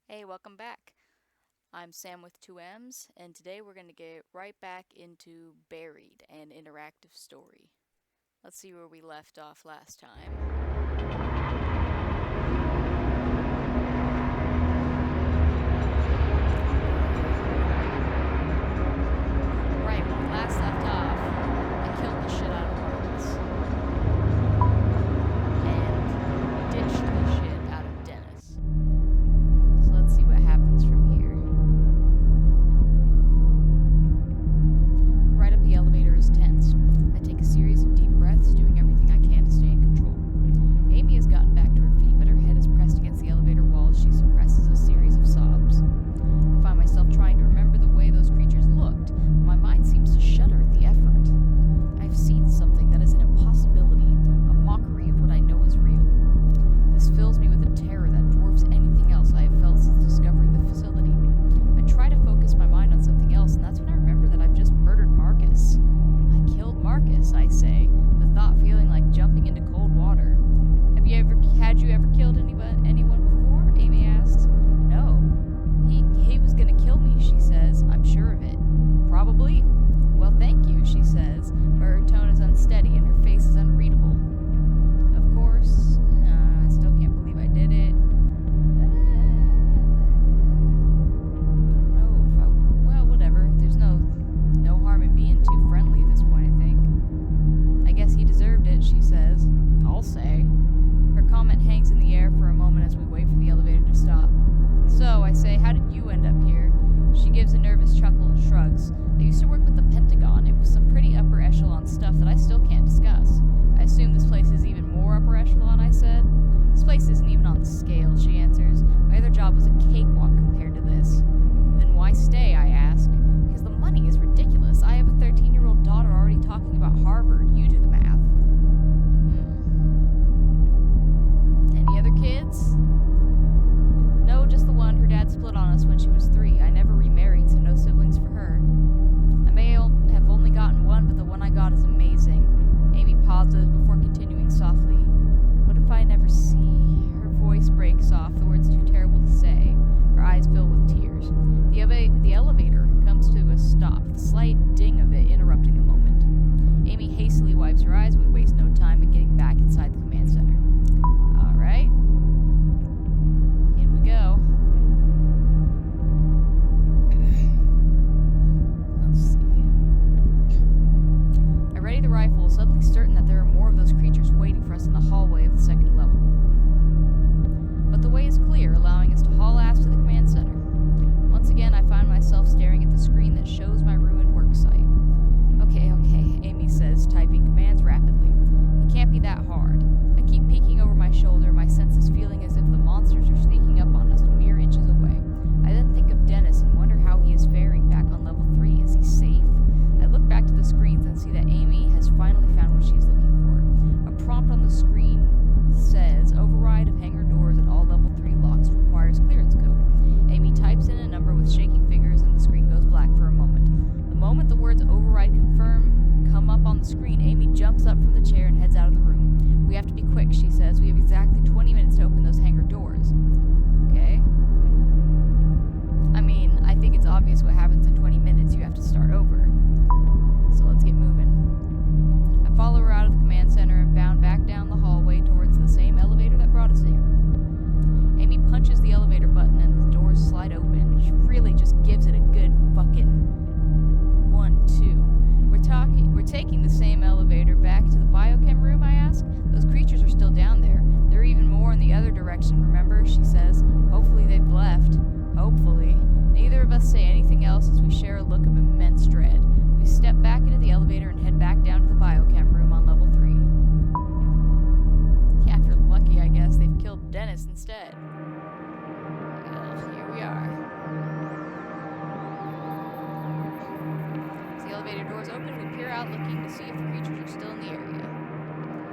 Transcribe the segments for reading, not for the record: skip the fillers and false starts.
Hey, welcome back. I'm Sam with two M's, and today we're going to get right back into Buried, an interactive story. Let's see where we left off last time. Right, when we last left off, I killed the shit out of Marcus and ditched the shit out of Dennis. So let's see what happens from here. The ride up the elevator is tense. I take a series of deep breaths, doing everything I can to stay in control. Amy has gotten back to her feet, but her head is pressed against the elevator wall as she suppresses a series of sobs. I find myself trying to remember the way those creatures looked, but my mind seems to shudder at the effort. I've seen something that is an impossibility, a mockery of what I know is real. This fills me with a terror that dwarfs anything else I have felt since discovering the facility. I try to focus my mind on something else, and that's when I remember that I've just murdered Marcus. I killed Marcus, I say, the thought feeling like jumping into cold water. Had you ever killed anyone before? Amy asks. No. He was gonna kill me, she says. I'm sure of it. Probably. Well, thank you, she says, but her tone is unsteady and her face is unreadable. Of course, I still can't believe I did it. Well, whatever. There's no harm in being too friendly at this point, I think. I guess he deserved it, she says. I'll say. Her comment hangs in the air for a moment as we wait for the elevator to stop. So, I say, how did you end up here? She gives a nervous chuckle and shrugs. I used to work with the Pentagon. It was some pretty upper echelon stuff that I still can't discuss. I assume this place is even more upper echelon, I said. This place isn't even on the scale, she answers. My other job was a cakewalk compared to this. Then why stay, I ask. Because the money is ridiculous. I have a 13-year-old daughter already talking about Harvard. You do the math. Any other kids? No, just the one. Her dad split on us when she was 3. I never remarried, so no siblings for her. I may have only gotten one, but the one I got is amazing. Amy pauses before continuing softly. What if I never see? Her voice breaks off, the words too terrible to say. Her eyes fill with tears. The elevator comes to a stop, the slight ding of it interrupting the moment. Amy hastily wipes her eyes, and we waste no time in getting back inside the command center. Alright. In we go. Let's see. I ready the rifle, suddenly certain that there are more of those creatures waiting for us in the hallway of the second level. But the way is clear, allowing us to haul ass to the command center. Once again, I find myself staring at the screen that shows my ruined work site. Okay, Amy says, typing commands rapidly. It can't be that hard. I keep peeking over my shoulder, my senses feeling as if the monsters are sneaking up on us mere inches away. I then think of Dennis and wonder how he is faring back on level 3. Is he safe? I look back to the screens and see that Amy has finally found what she's looking for. A prompt on the screen says, override of hangar doors at all level 3 locks requires clearance code. Amy types in a number with shaking fingers and the screen goes black for a moment. The moment the words override confirm come up on the screen, Amy jumps up from the chair and heads out of the room. We have to be quick, she says. We have exactly 20 minutes to open those hangar doors. Okay. I mean, I think it's obvious what happens in 20 minutes. You have to start over. So let's get moving. I follow her out of the command center and bound back down the hallway towards the same elevator that brought us here. Amy punches the elevator button and the doors slide open. She really just gives it a good fucking 1-2. We're taking the same elevator back to the biochem room, I ask. Those creatures are still down there. There are even more in the other direction, remember? She says. Hopefully they've left. Hopefully. Neither of us say anything else as we share a look of immense dread. We step back into the elevator and head back down to the biochem room on level 3. Yeah, if you're lucky, I guess. They've killed Dennis instead. Here we are. As the elevator doors open, we peer out looking to see if the creatures are still in the area.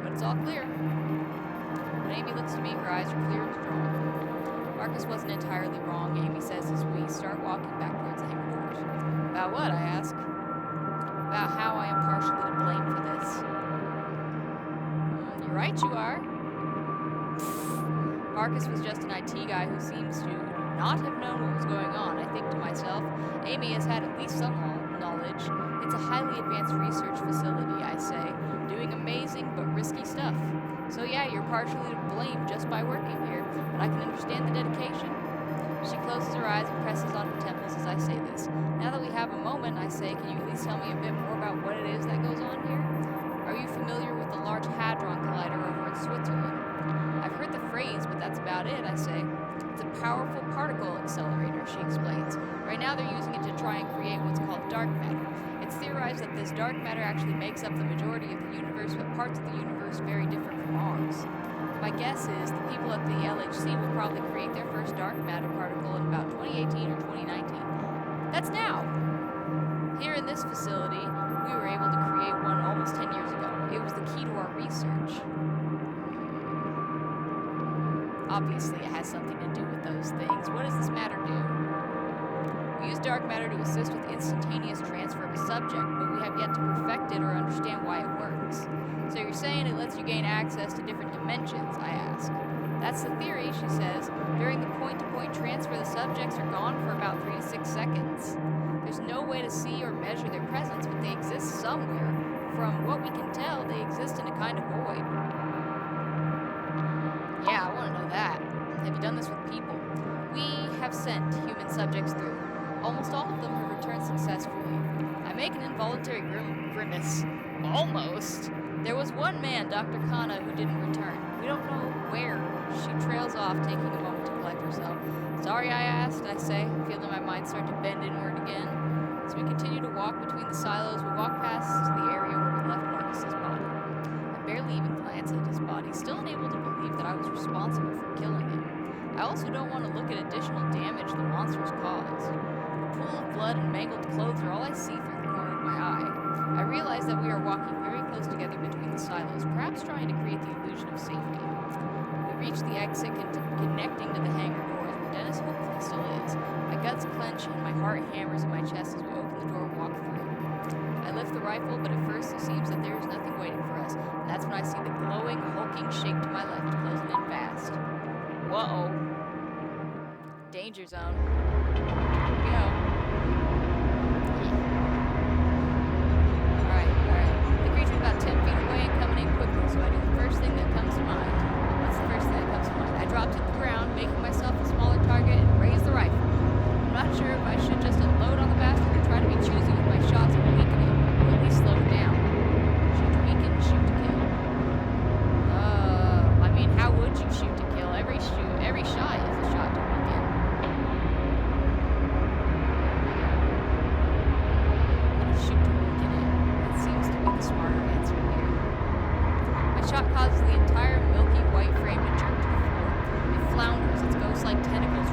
But it's all clear. When Amy looks at me, her eyes are clear and strong. Marcus wasn't entirely wrong, Amy says as we start walking back towards the hangar doors. About what, I ask. About how I am partially to blame for this. You're right, you are. Marcus was just an IT guy who seems to not have known what was going on, I think to myself, Amy has had at least some knowledge. It's a highly advanced research facility, I say, doing amazing but risky stuff. So yeah, you're partially to blame just by working here, but I can understand the dedication. She closes her eyes and presses on her temples as I say this. Now that we have a moment, I say, can you at least tell me a bit more about what it is that goes on here? Are you familiar with the Large Hadron Collider over in Switzerland? I've heard the phrase, but that's about it, I say. It's a powerful particle accelerator, she explains. Right now they're using it to try and create what's called dark matter. It's theorized that this dark matter actually makes up the majority of the universe, but parts of the universe very different from ours. My guess is the people at the LHC will probably create their first dark matter particle in about 2018 or 2019. That's now! Here in this facility, we were able to create one almost 10 years ago. It was the key to our research. Obviously, it has something to do with those things. What does this matter do? We use dark matter to assist with instantaneous transfer of a subject, but we have yet to perfect it or understand why it works. So you're saying it lets you gain access to different dimensions, I ask. That's the theory, she says. During the point-to-point transfer, the subjects are gone for about 3 to 6 seconds. There's no way to see or measure their presence, but they exist somewhere. From what we can tell, they exist in a kind of void. Yeah, I want to know that. Have you done this with people? We have sent human subjects through. Almost all of them have returned successfully. I make an involuntary grimace. Almost. There was one man, Dr. Khanna, who didn't return. We don't know where. She trails off, taking a moment to collect herself. Sorry I asked, I say, feeling my mind start to bend inward again. As we continue to walk between the silos, we walk past the area where we left Marcus's body. I barely even glance at his body, still unable to believe that I was responsible for killing him. I also don't want to look at additional damage the monsters caused. A pool of blood and mangled clothes are all I see through the corner of my eye. I realize that we are walking very close together between the silos, perhaps trying to create the illusion of safety. We reach the exit connecting to the hangar doors, where Dennis hopefully still is. My guts clench and my heart hammers in my chest as we open the door and walk through. I lift the rifle, but at first it seems that there is nothing waiting for us. And that's when I see the glowing, hulking shape to my left, closing in fast. Whoa. Danger zone. Here we go. Alright. The creature's about 10 feet away and coming in quickly, so I do the first thing that comes to mind. What's the first thing that comes to mind? I drop to the ground, making myself a smaller target, and raise the rifle. I'm not sure if I should just unload on the bastard or try to be choosy with my shots and weaken it, or at least slow it down. Shoot to weaken, shoot to kill. I mean, how would you shoot to kill? Every shot is a shot to weaken. I'm gonna shoot to weaken it. That seems to be the smarter answer here. My shot causes the entire milky white frame to jerk to the floor. It flounders, its ghost-like tentacles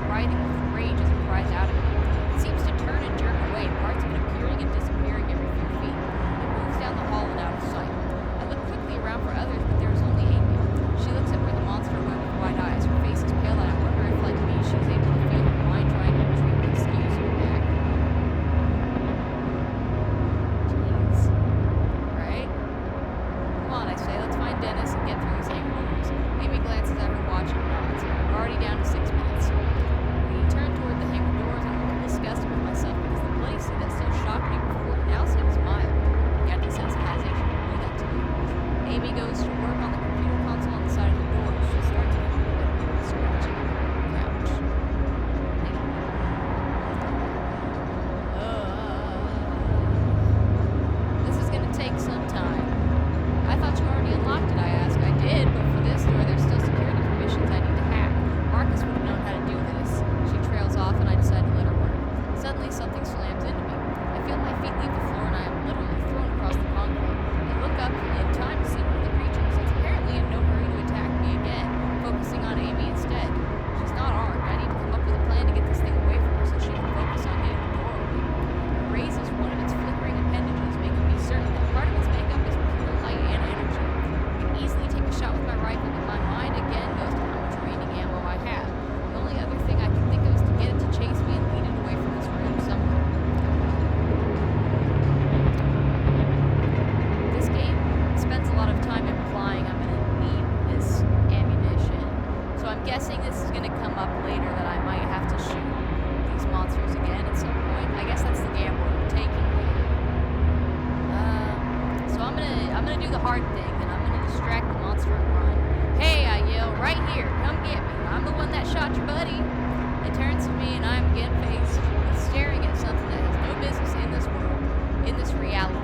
turns to me, and I am again faced with staring at something that has no business in this world, in this reality.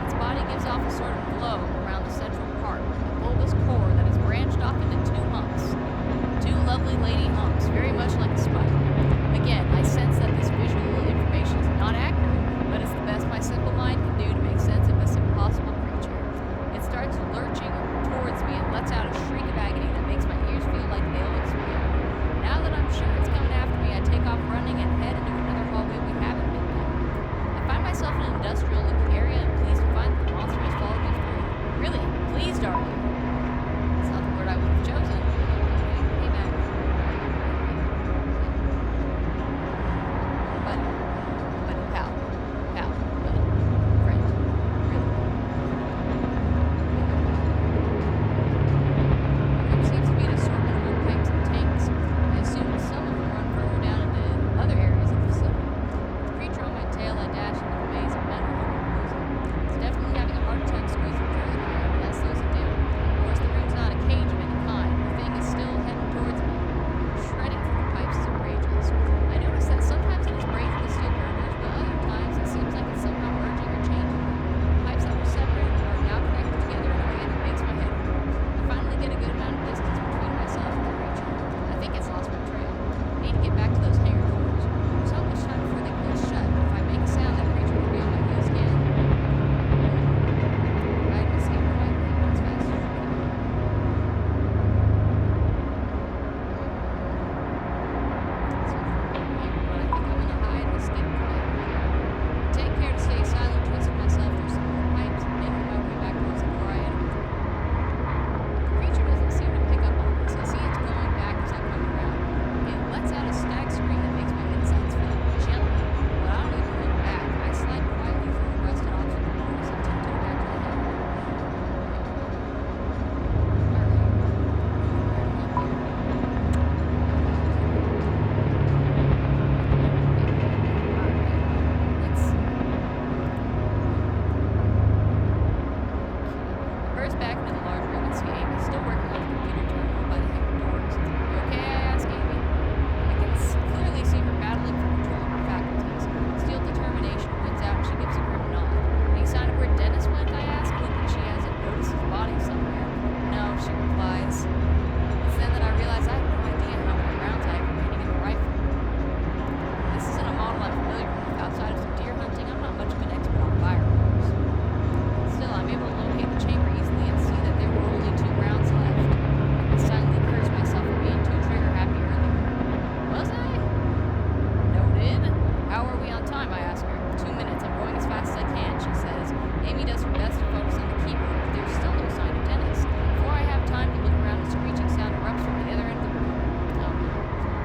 Its body gives off a sort of glow around the central part, a bulbous core that is branched off into two humps. Two lovely lady humps, very much like a spider. Again, I sense that this visual information is not accurate, but it's the best my simple mind can do to make sense of this impossible creature. It starts lurching towards me and lets out a shriek of agony that makes my ears feel like they'll explode. Now that I'm sure it's coming after me, I take off running and head into another hallway we haven't been down. I find myself in an industrial-looking area and pleased to find that the monster has followed me through. Really? Pleased, are you? It's not the word I would have chosen. Hey, man. Buddy, pal, buddy, friend, really. The room seems to be an assortment of old pipes and tanks. I assume some of them run further down into other areas of the facility. With the creature on my tail, I dash into the maze of metal hoping to lose it. It's definitely having a hard time squeezing through the air, but that slows it down. Of course, the room's not a cage of any kind. The thing is still heading towards me, shredding through the pipes as it rages. I notice that sometimes it is breaking the steel girders, but other times it seems like it's somehow merging or changing them. Pipes that were separated are now connected together in a way that makes my head hurt. I finally get a good amount of distance between myself and the creature. I think it's lost my trail. I need to get back to those hangar doors. There's not much time before they close shut, but if I make a sound, that creature will be on my heels again. I can escape quietly as fast as you can. But I think I'm gonna hide and escape quietly. I take care to stay silent, twisting myself through some more pipes and making my way back towards the door I entered. The creature doesn't seem to pick up on this. I see it's going back as I come around. It lets out a stag scream that makes my insides feel chilly, but I don't even look back. I slide quietly through the rusted obstacle doors and tiptoe back to the hangar. I burst back into the large room and see Amy still working on the computer terminal by the hangar doors. You okay? I ask Amy. I can clearly see her battling for control of her faculties. Steel determination wins out and she gives a grim nod. Any sign of where Dennis went? I ask, hoping she hasn't noticed his body somewhere. No, she replies. It's then that I realize I have no idea how many rounds I have remaining in the rifle. This isn't a model I'm familiar with. Outside of some deer hunting, I'm not much of an expert on firearms. Still, I'm able to locate the chamber easily and see that there were only 2 rounds left. I silently curse myself for being too trigger happy earlier. Was I? Noted. How are we on time? I ask her. 2 minutes. I'm going as fast as I can, she says. Amy does her best to focus on the keyboard, but there's still no sign of Dennis. Before I have time to look around, a screeching sound erupts from the other end of the room. Oh.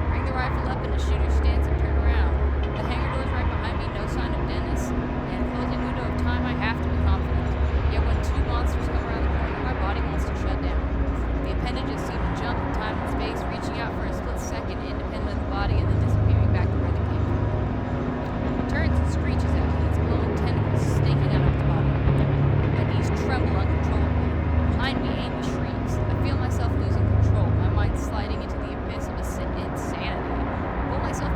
Bring the rifle up in a shooter's stance and turn around. The hangar door's right behind me, no sign of Dennis, and closing window of time, I have to be confident. Yet when 2 monsters come around the corner, my body wants to shut down. The appendages seem to jump in time and space, reaching out for a split second independent of the body and then disappearing back to where they came from. It turns and screeches at me, its glowing tentacles snaking out of its body. My knees tremble uncontrollably. Behind me, Amy shrieks. I feel myself losing control, my mind sliding into the abyss of insanity. I pull myself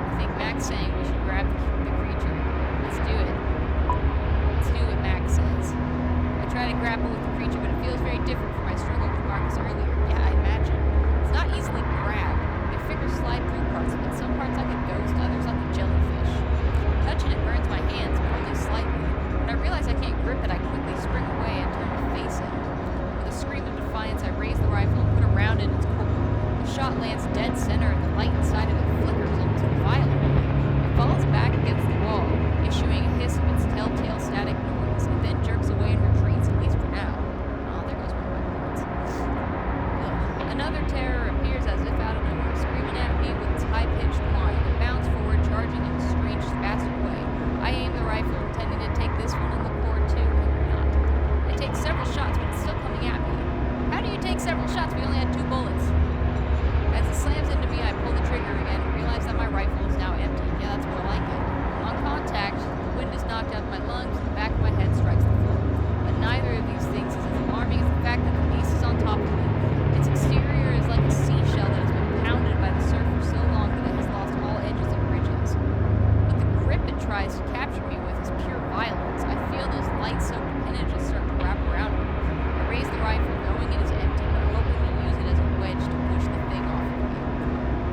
I think Mac's saying we should grab the creature. Let's do it. Let's do what Mac says. I try to grapple with the creature, but it feels very different from my struggle with Marcus earlier. Yeah, I imagine. It's not easily grabbed. My fingers slide through parts of it, some parts like a ghost, others like a jellyfish. Touching it burns my hands, but only slightly. When I realize I can't grip it, I quickly spring away and turn to face it. With a scream of defiance, I raise the rifle and put a round in its core. The shot lands dead center, and the light inside of it flickers almost violently. It falls back against the wall, issuing a hiss of its telltale static noise. It then jerks away and retreats, at least for now. Oh, there goes one of my bullets. Another terror appears as if out of nowhere, screaming at me with its high-pitched whine. It bounds forward, charging in a strange, spastic way. I aim the rifle, intending to take this one in the core too, but not. I take several shots, but it's still coming at me. How do you take several shots? We only had 2 bullets. As it slams into me, I pull the trigger again and realize that my rifle is now empty. Yeah, that's more like it. On contact, the wind is knocked out of my lungs and the back of my head strikes the floor. But neither of these things is as alarming as the fact that the beast is on top of me. Its exterior is like a seashell that has been pounded by the surf for so long that it has lost all edges and ridges. But the grip it tries to capture me with is pure violence. I feel those light-soaked appendages start to wrap around me. I raise the rifle, knowing it is empty, but hoping to use it as a wedge to push the thing off of me.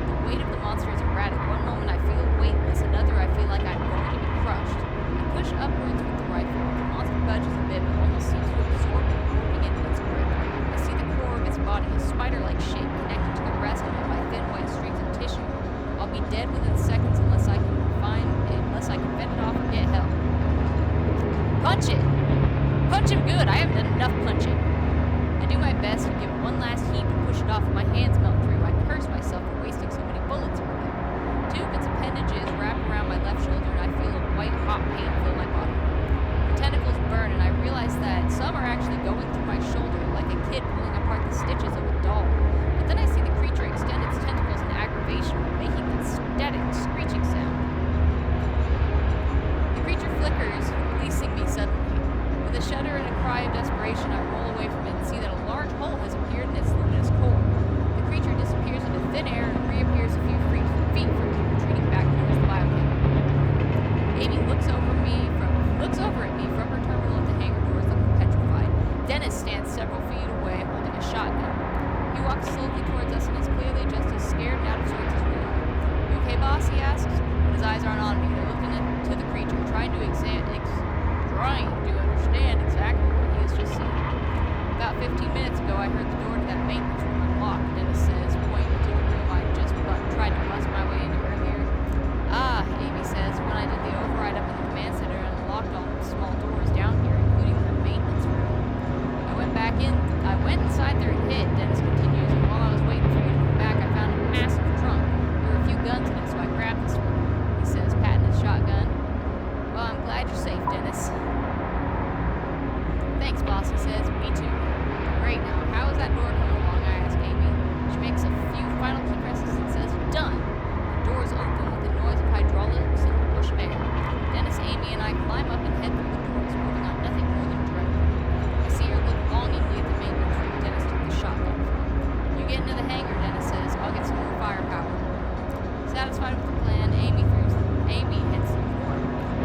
The weight of the monster is erratic. One moment I feel weightless, another I feel like I'm going to be crushed. I push upwards with the rifle. The monster budges a bit, but almost seems to absorb me, warping into its grip. I see the core of its body, a spider-like shape connected to the rest of it by thin white streaks of tissue. I'll be dead within seconds unless I can fend it off or get help. Punch it! Punch him good! I haven't done enough punching. I do my best to give one last heave to push it off, and my hands melt through. I curse myself for wasting so many bullets earlier. 2 of its appendages wrap around my left shoulder, and I feel a white hot pain fill my body. The tentacles burn, and I realize that some are actually going through my shoulder like a kid pulling apart the stitches of a doll. But then I see the creature extend its tentacles in aggravation, making that static, screeching sound. The creature flickers, releasing me suddenly. With a shudder and a cry of desperation, I roll away from it and see that a large hole has appeared in its luminous core. The creature disappears into thin air and reappears a few feet from me, retreating back towards the biochem. Amy looks over at me from her terminal at the hangar doors, looking petrified. Dennis stands several feet away, holding a shotgun. He walks slowly towards us and is clearly just as scared and out of sorts as we are. "You okay, boss?" he asks, but his eyes aren't on me. They're looking to the creature, trying to understand exactly what he has just seen. About 15 minutes ago, I heard the door to that maintenance room unlocked, Dennis says, pointing to the room I just tried to bust my way into earlier. "Ah," Amy says, "when I did the override up in the command center and unlocked all the small doors down here, including the maintenance room. I went inside there and hid," Dennis continues, "and while I was waiting for you to come back, I found a massive trunk. There were a few guns in it, so I grabbed this one," he says, patting his shotgun. "Well, I'm glad you're safe, Dennis." "Thanks, boss," he says. "Me too." "Great, now, how is that door coming along?" I ask Amy. She makes a few final key presses and says, "Done." The doors open with the noise of hydraulics and a push of air. Dennis, Amy, and I climb up and head through the doors, moving on nothing more than dread. I see her look longingly at the maintenance room Dennis took the shotgun from. "You get into the hangar," Dennis says. "I'll get some more firepower." Satisfied with the plan, Amy heads to the door.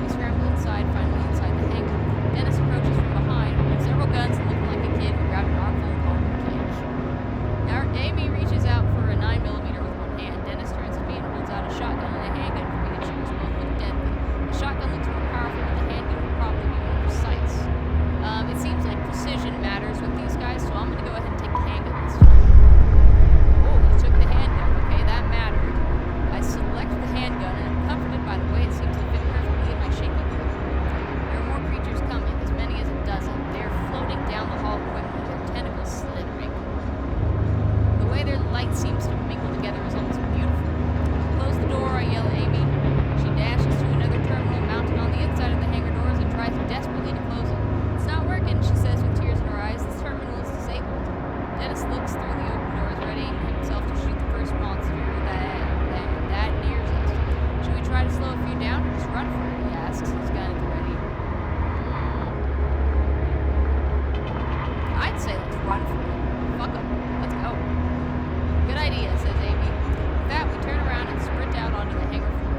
We scramble inside, finally inside the hangar. Dennis approaches from behind, with several guns and looking like a kid who grabbed an armful of ball from the cage. Now, Amy reaches out for a 9mm with one hand. Dennis turns to me and holds out a shotgun and a handgun for me to choose. Both look deadly. The shotgun looks more powerful, but the handgun will probably be more precise. It seems like precision matters with these guys, so I'm going to go ahead and take the handgun this time. Oh, you took the handgun. Okay, that mattered. I select the handgun, and I'm comforted by the way it seems to fit perfectly in my shaky grip. There are more creatures coming, as many as a dozen. They are floating down the hall quickly, their tentacles slithering. The way their light seems to mingle together is almost beautiful. Close the door, I yell at Amy. She dashes to another terminal mounted on the inside of the hangar doors and tries desperately to close it. "It's not working," she says with tears in her eyes. "This terminal is disabled." Dennis looks through the open doors, readying himself to shoot the first monster that nears us. "Should we try to slow a few down or just run for it?" he asks, his gun at the ready. I'd say let's run for it. Fuck 'em. Let's go. "Good idea," says Amy. With that, we turn around and sprint out onto the hangar floor.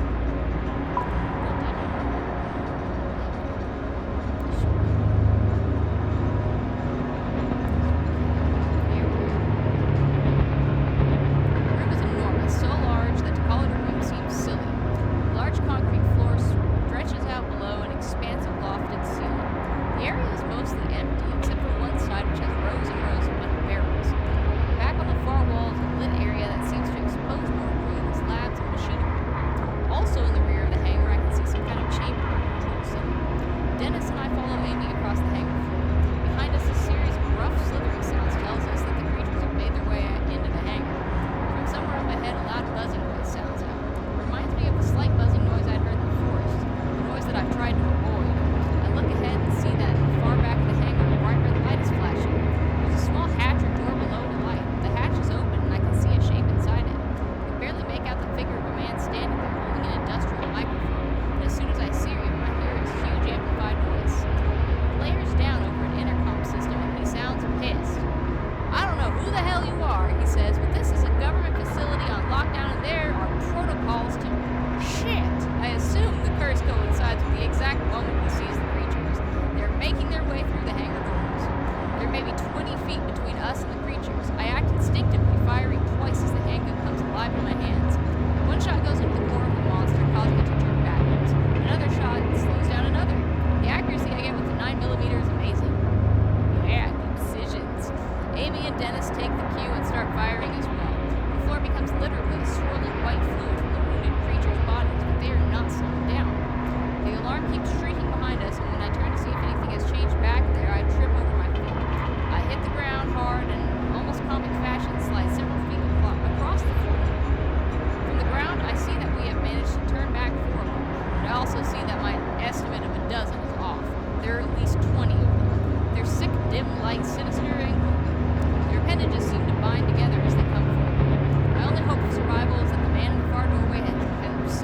also see that my estimate of a dozen is off. There are at least 20 of them. Their sick, dim light, sinister, and gloomy. Their appendages seem to bind together as they come forward. My only hope of survival is that the man in the far doorway has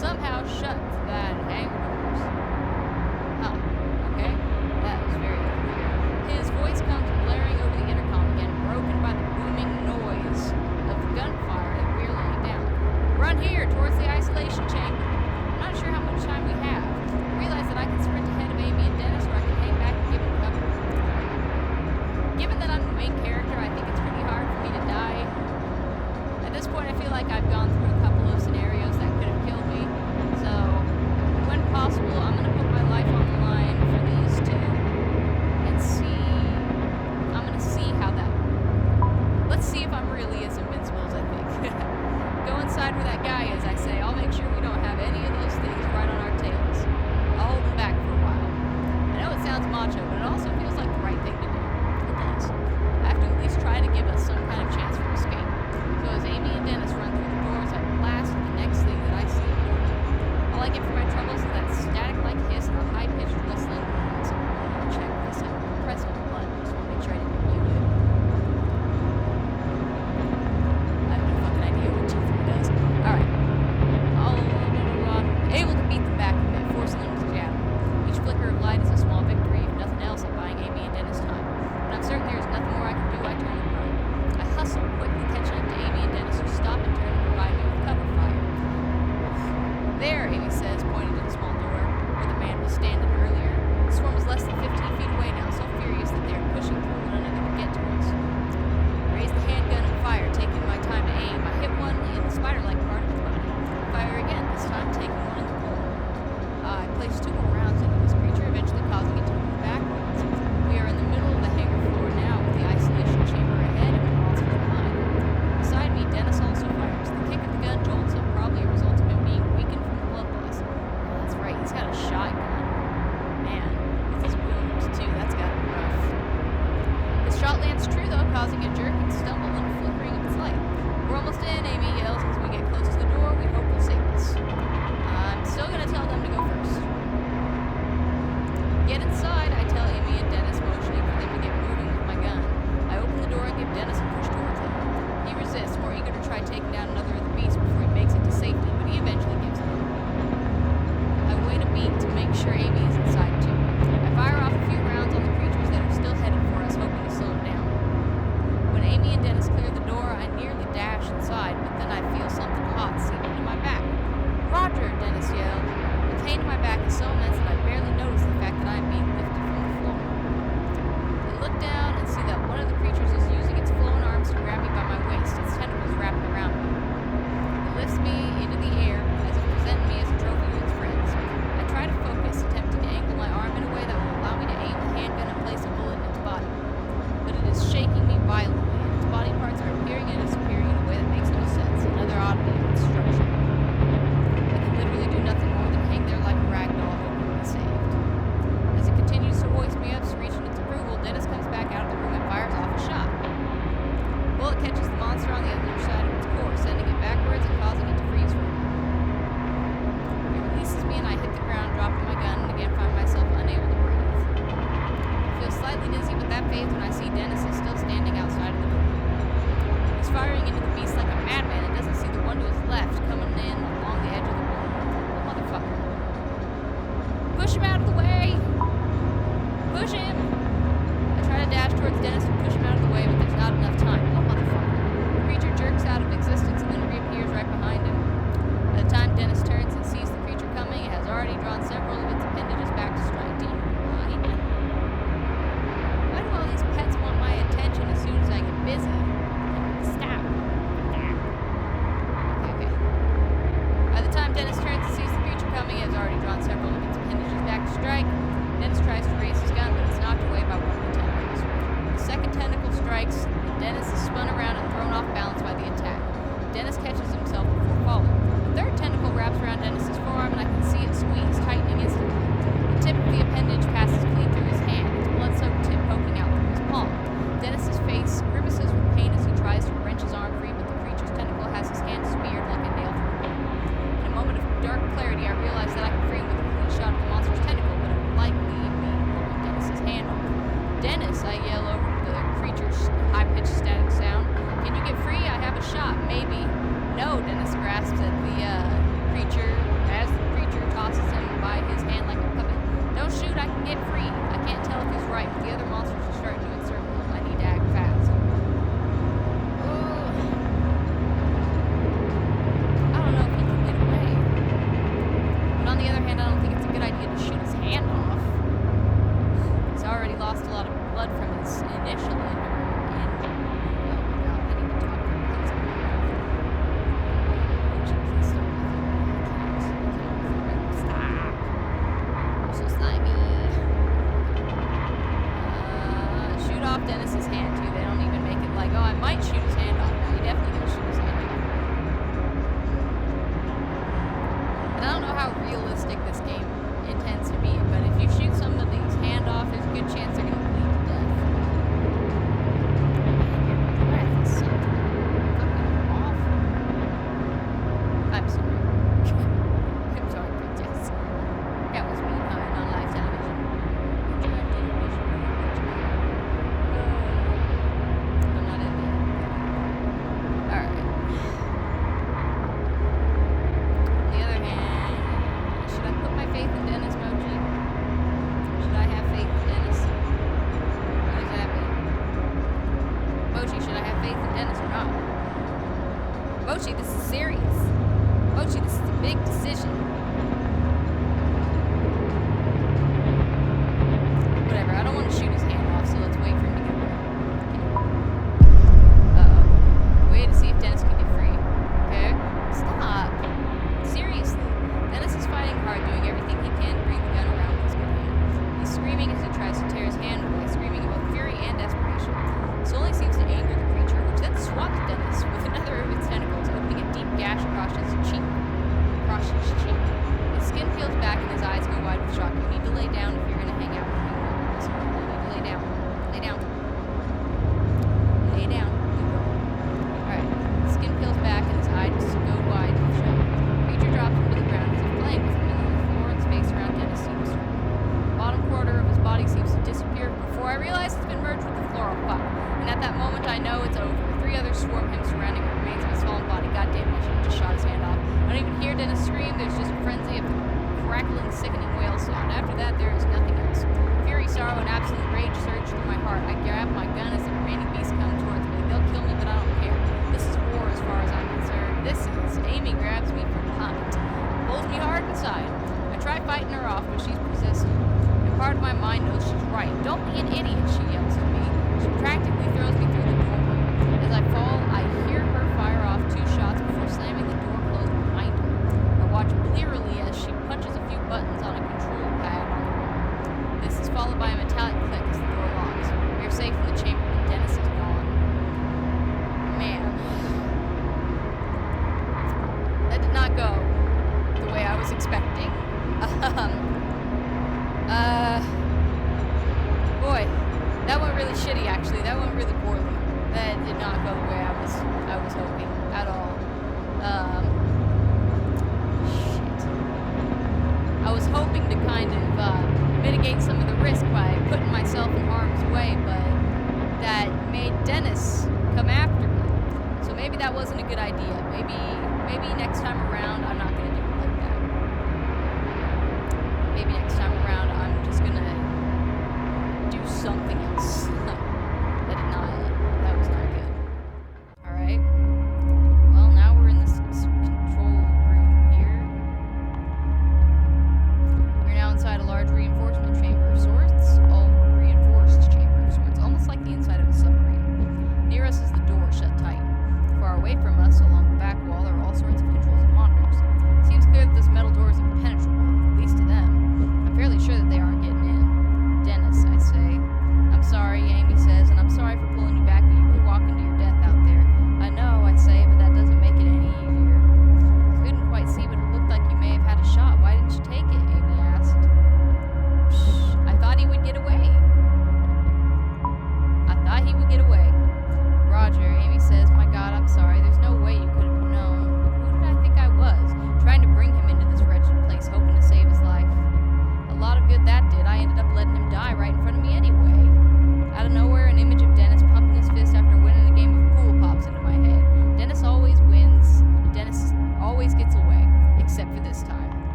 somehow shut that hangar doors. Huh. Okay. That was very weird. His voice comes blaring over the intercom again, broken by the booming noise of the gunfire that we're laying down. Run here, towards the isolation chamber. I'm not sure how much time we have. I realize that I can sprint ahead of Amy and Dennis, or I can hang back and give them cover. Given that I'm the main character, I think it's pretty hard for me to die. At this point, I feel like I've gone through a couple of scenarios that could have killed me. So, when possible, I'm going to put my life on the line for these two and see. I'm going to see how that. Let's see if I'm really as invincible as I think. Go inside where that guy is, I say. I'll make sure we don't have any of those things right on our tails. I'll hold them back for a while. I know it sounds macho, but it also feels like the right thing to do. It does. I have to at least try to give us some kind of chance for escape. So as Amy and Dennis run through the doors, I blast at the next thing that I see moving. All I get for my troubles is that static-like hiss and the high-pitched whistling noise. Check this out. Press the button. Just want to make sure I didn't mute it. I have no fucking idea what T3 does. Alright. I'm able to beat them back a bit, forcing them to jab. Each flicker of light is a small victory. If nothing else, I'm buying Amy and Dennis time. When I'm certain there is nothing more I can do, I turn and run. I hustle, quickly catching up to Amy and Dennis, who stop and turn to provide me with cover fire. There, Amy says, pointing to the small door where the man was standing earlier. The swarm is less than 15 feet away now, so furious that they are pushing through one another to get to us. I raise the handgun and fire, taking my time to aim. I hit one in the spider-like part of its body. Fire again, this time taking one in the core. I place 2 more rounds into this creature, eventually causing it to move backwards. We are in the middle of the hangar floor now, with the isolation chamber ahead and the monsters behind. Beside me, Dennis also fires. The kick of the gun jolts him, probably a result of him being weakened from the blood loss. Oh, that's right, he's got a shotgun. Man, with his wounds, too, that's gotta be rough. His shot lands true, though, causing a jerking stumble and a flickering of its light. We're almost in, Amy yells as we get close to the door. We hope will save us. I'm still gonna tell them to go first. Get inside, I tell Amy and Dennis, motioning for them to get moving with my gun. I open the door and give Dennis a push towards him. He resists, more eager to try taking down another of the beasts before he makes it to safety, but he eventually gives in. I wait a beat to make sure Amy is inside too. I fire off a few rounds on the creatures that are still headed for us, hoping to slow them down. When Amy and Dennis clear the door, I nearly dash inside, but then I feel something hot seep into my back. Roger, Dennis yelled. The pain in my back is so immense that I barely notice the fact that I am being lifted from the floor. I look down and see that one of the creatures is using its flowing arms to grab me by my waist, its tentacles wrapping around me. It lifts me into the air as if presenting me as a trophy to its friends. I try to focus, attempting to angle my arm in a way that will allow me to aim the handgun and place a bullet in its body. But it is shaking me violently, and its body parts are appearing and disappearing in a way that makes no sense, another oddity of its structure. I can literally do nothing more than hang there like a rag doll, hoping to be saved. As it continues to hoist me up, screeching its approval, Dennis comes back out of the room and fires off a shot. The bullet catches the monster on the other side of its core, sending it backwards and causing it to freeze for a moment. It releases me and I hit the ground, dropping my gun, and again find myself unable to breathe. I feel slightly dizzy, but that fades when I see Dennis is still standing outside of the door. He's firing into the beast like a madman and doesn't see the one to his left coming in along the edge of the room. Oh, motherfucker. Push him out of the way! Push him! I try to dash towards Dennis and push him out of the way, but there's not enough time. Oh, motherfucker. The creature jerks out of existence and then reappears right behind him. By the time Dennis turns and sees the creature coming, it has already drawn several of its appendages back to strike. Do you mind? Why do all these pets want my attention as soon as I get busy? Stop. Okay. By the time Dennis turns and sees the creature coming, it has already drawn several of its appendages back to strike. Dennis tries to raise his gun, but it's knocked away by one of the tentacles. The second tentacle strikes, and Dennis is spun around and thrown off balance by the attack. Dennis catches himself before falling. The third tentacle wraps around Dennis's forearm, and I can see it squeeze, tightening instantly. The tip of the appendage passes clean through his hand, its blood-soaked tip poking out through his palm. Dennis's face grimaces with pain as he tries to wrench his arm free, but the creature's tentacle has his hand speared like a nail through wood. In a can get free. I can't tell if he's right, but the other monsters are starting to encircle him. I need to act fast. I don't know if he can get away. But on the other hand, I don't think it's a good idea to shoot his hand off. He's already lost a lot of blood from his initial injury. Dennis's hand too. They don't even make it like, oh, I might shoot his hand off. No, you definitely gonna shoot his hand off. And I don't know how realistic this game intends to be, but if you shoot somebody's hand off, there's a good chance they're gonna bleed to death. Your breath is so fucking awful. I'm sorry. I'm sorry, princess. That was me crying on live television. Mochi, this is serious. Mochi, this is a big decision. Whatever, I don't want to shoot his hand off, so let's wait for him to get away. Uh-oh. Wait to see if Dennis can get free. Okay? Stop. Seriously. Dennis is fighting hard, doing everything he can to bring the gun around with his good hand. He's screaming as he tries to tear his hand away, screaming about fury and desperation. This only seems to anger the creature, which then swats Dennis with another of its tentacles, opening a deep gash across his cheek. His skin peels back and his eyes go wide with shock. You need to lay down if you're going to hang out with me. You need to lay down. Lay down. Lay down. Good girl. Alright. His skin peels back and his eyes go wide with shock. The creature drops him to the ground as if playing with him, and then the floor and space around Dennis seems to move. The bottom quarter of his body seems to disappear before I realize it's been merged with the floor. Oh, fuck. And at that moment, I know it's over. 3 others swarm him, surrounding the remains of his fallen body. God damn it, I should have just shot his hand off. I don't even hear Dennis scream. There's just a frenzy of crackling, sickening wail sound. After that, there is nothing else. Fury, sorrow, and absolute rage surge through my heart. I grab my gun as the remaining beasts come towards me. They'll kill me, but I don't care. This is war as far as I'm concerned. This is. Amy grabs me from behind. Pulls me hard inside. I try fighting her off, but she's persistent. And part of my mind knows she's right. Don't be an idiot, she yells at me. She practically throws me through the doorway. As I fall, I hear her fire off 2 shots before slamming the door closed behind her. I watch blearily as she punches a few buttons on a control pad on the wall. This is followed by a metallic click as the door locks. We are safe in the chamber, but Dennis is gone. Man. That did not go the way I was expecting. Boy, that went really shitty, actually. That went really poorly. That did not go the way I was hoping at all. Shit. I was hoping to kind of mitigate some of the risk by putting myself in harm's way, but that made Dennis come after me. So maybe that wasn't a good idea. Maybe next time around I'm not gonna do it like that. Maybe next time around I'm just gonna do something else. That was not good. Alright. Well, now we're in this control room here. We're now inside a large reinforcement chamber of sorts. All reinforced chamber of sorts. Almost like the inside of a submarine. Near us is the door, shut tight. Far away from us, along the back wall, are all sorts of controls and monitors. It seems clear that this metal door is impenetrable, at least to them. I'm fairly sure that they aren't getting in. Dennis, I say. I'm sorry,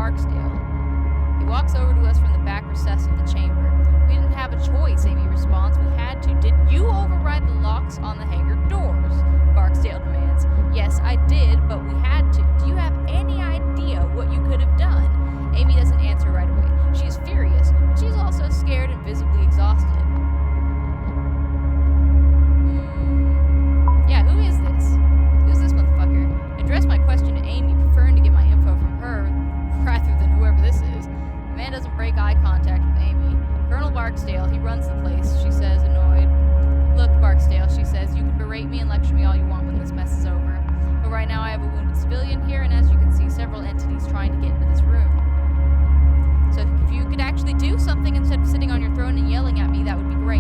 Barksdale. He walks over to us from the back recess of the chamber. We didn't have a choice, Amy responds. We had to. Did you override the locks on the hangar doors? Barksdale demands. Yes, I did, but we had to. Do you have any idea what you could have done? Amy doesn't answer right away. She is furious, but she's also scared and visibly exhausted. Yeah, who is this? Who's this motherfucker? I addressed my question to Amy, preferring to get my info from her rather than whoever this is. The man doesn't break eye contact with Amy. Colonel Barksdale, he runs the place, she says, annoyed. Look, Barksdale, she says, you can berate me and lecture me all you want when this mess is over. But right now I have a wounded civilian here, and as you can see, several entities trying to get into this room. So if you could actually do something instead of sitting on your throne and yelling at me, that would be great.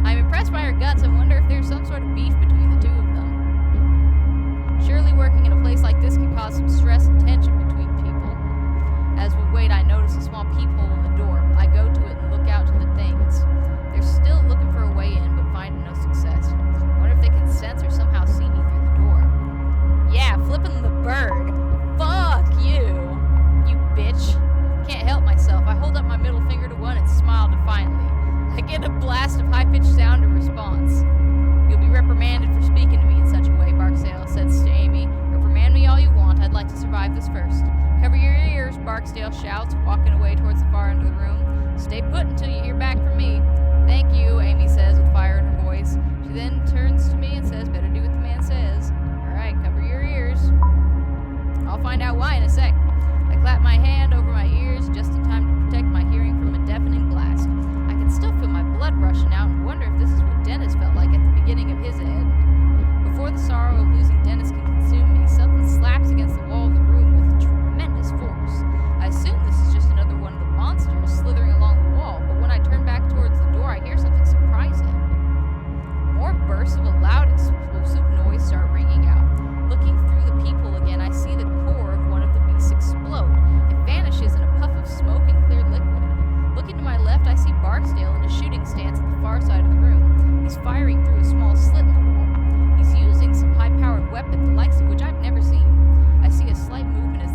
I'm impressed by her guts and wonder if there's some sort of beef between the two of them. Surely working in a place like this could cause some stress and tension between people. As we wait, I notice a small peephole in the door. I go to it and look out to the things. They're still looking for a way in, but finding no success. I wonder if they can sense or somehow see me through the door. Yeah, flipping the bird. Fuck you, you bitch. Can't help myself. I hold up my middle finger to one and smile defiantly. I get a blast of high-pitched sound in response. You'll be reprimanded for speaking to me in such a way, Barksdale says to Amy. Reprimand me all you want. I'd like to survive this first. Cover your ears, Barksdale shouts, walking away towards the far end of the room. Stay put until you hear back from me. Thank you, Amy says with fire in her voice. She then turns to me and says, better do what the man says. Alright, cover your ears. I'll find out why in a sec. I clap my hand over my ears just in time to protect my hearing from a deafening blast. I can still feel my blood rushing out and wonder if this is what Dennis felt like at the beginning of his end. Before the sorrow of losing Dennis can consume me, something slaps against the wall of the room with tremendous force. I assume this is just another one of the monsters slithering along the wall, but when I turn back towards the door, I hear something surprising. More bursts of a loud, explosive noise start ringing out. Looking through the peephole again, I see the core of one of the beasts explode. It vanishes in a puff of smoke and clear liquid. Looking to my left, I see Barksdale in a shooting stance at the far side of the room. He's firing through a small slit in the wall. He's using some high-powered weapon, the likes of which I've never seen. I see a slight movement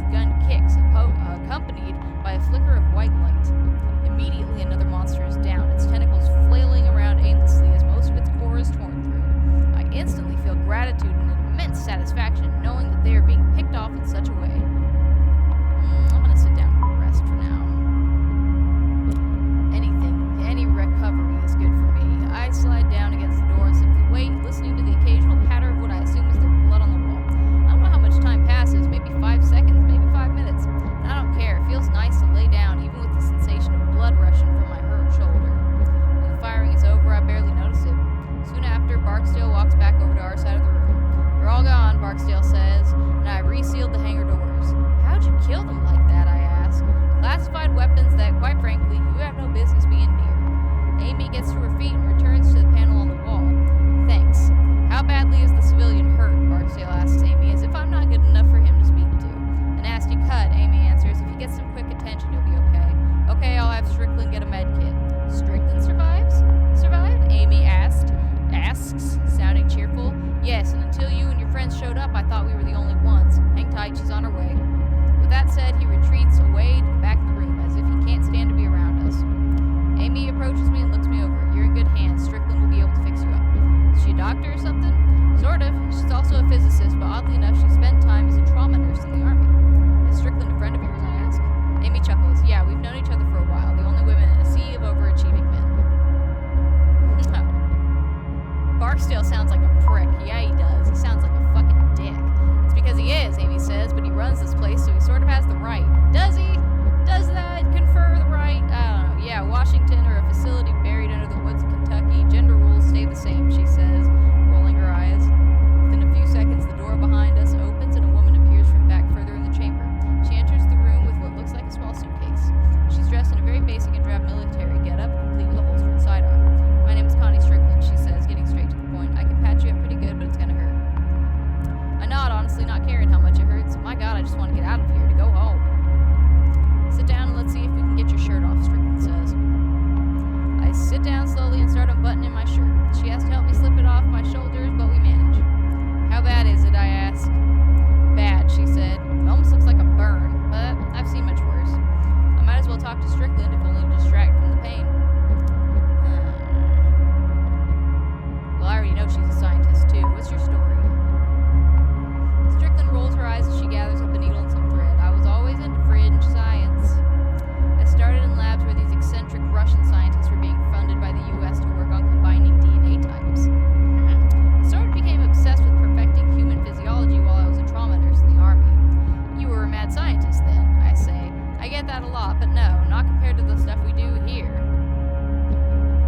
get that a lot, but no, not compared to the stuff we do here.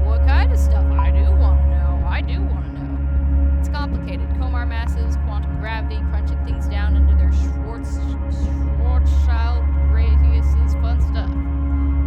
What kind of stuff? I do want to know. It's complicated. Comar masses, quantum gravity, crunching things down into their Schwarzschild radiuses, fun stuff.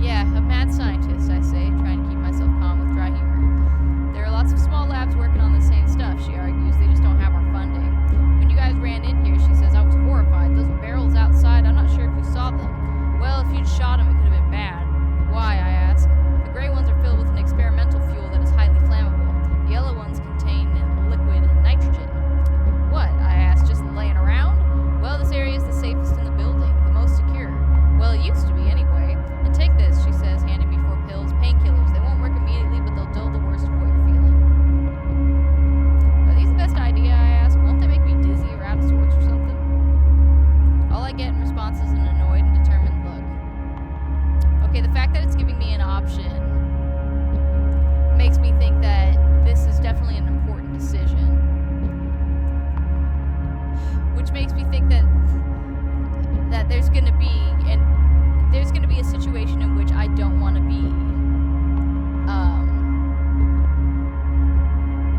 Yeah, a mad scientist, I say, trying to keep myself calm with dry humor. There are lots of small labs working on the same stuff, she argues. They just don't have our funding. When you guys ran in here, she says, I was horrified. Those barrels outside, I'm not sure if you saw them. Well, if you'd shot them, it could have been bad. Why, I ask. The gray ones are filled with an experimental fuel that is highly flammable. The yellow ones contain liquid nitrogen. What, I ask, just laying around? Well, this area is the safest in the building, the most secure. Well, it used to be anyway. And take this, she says, handing me 4 pills, painkillers. They won't work immediately, but they'll dull the worst of what you're feeling. Are these the best idea, I ask? Won't they make me dizzy or out of sorts or something? All I get in response is an annoyed and determined look. Okay, the fact that it's giving me an option makes me think that this is definitely an important decision. Which makes me think that there's going to be a situation in which I don't want to be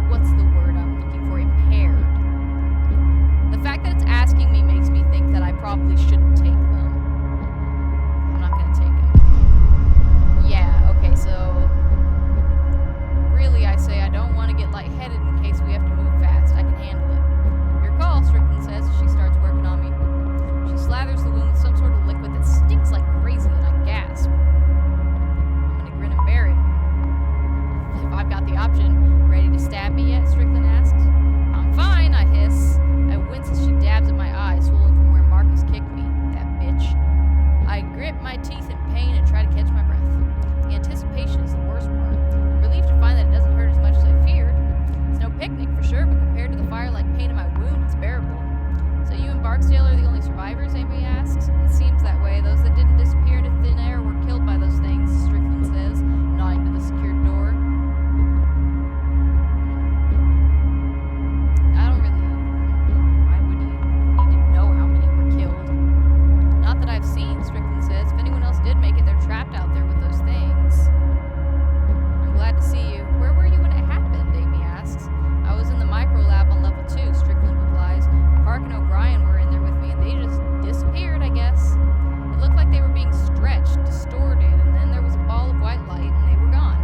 what's the word I'm looking for? Impaired. The fact that it's asking me makes me think that I probably shouldn't take them. I'm not going to take them. Yeah, okay, so really I say I don't want to get lightheaded in case we have to move fast. I can handle it. Your call, Strickland says as she starts working on me. She slathers the wound with some sort of liquid that stinks like crazy, and I gasp. I'm gonna grin and bear it. If I've got the option, ready to stab me yet? Strickland asks. I'm fine, I hiss. I wince as she dabs at my eye, swollen from where Marcus kicked me. That bitch. I grit my teeth in pain and try to catch my breath. The anticipation is the worst part. I'm relieved to find that it doesn't hurt as much as I feared. It's no picnic for sure, but compared to the fire-like pain in my wound, it's bearable. So you and Barksdale are the only survivors, Amy asks. It seems that way. Those that didn't disappear into thin air were killed by those things, Strickland says, nodding to the secured door. I don't really... Why would you need to know how many were killed? Not that I've seen, Strickland says. If anyone else did make it, they're trapped out there with those things. I'm glad to see you. Where were you when it happened? Amy asks. I was in the micro lab on level 2, Strickland replies. Park and O'Brien were in there with me, and they just disappeared, I guess. It looked like they were being stretched, distorted, and then there was a ball of white light, and they were gone.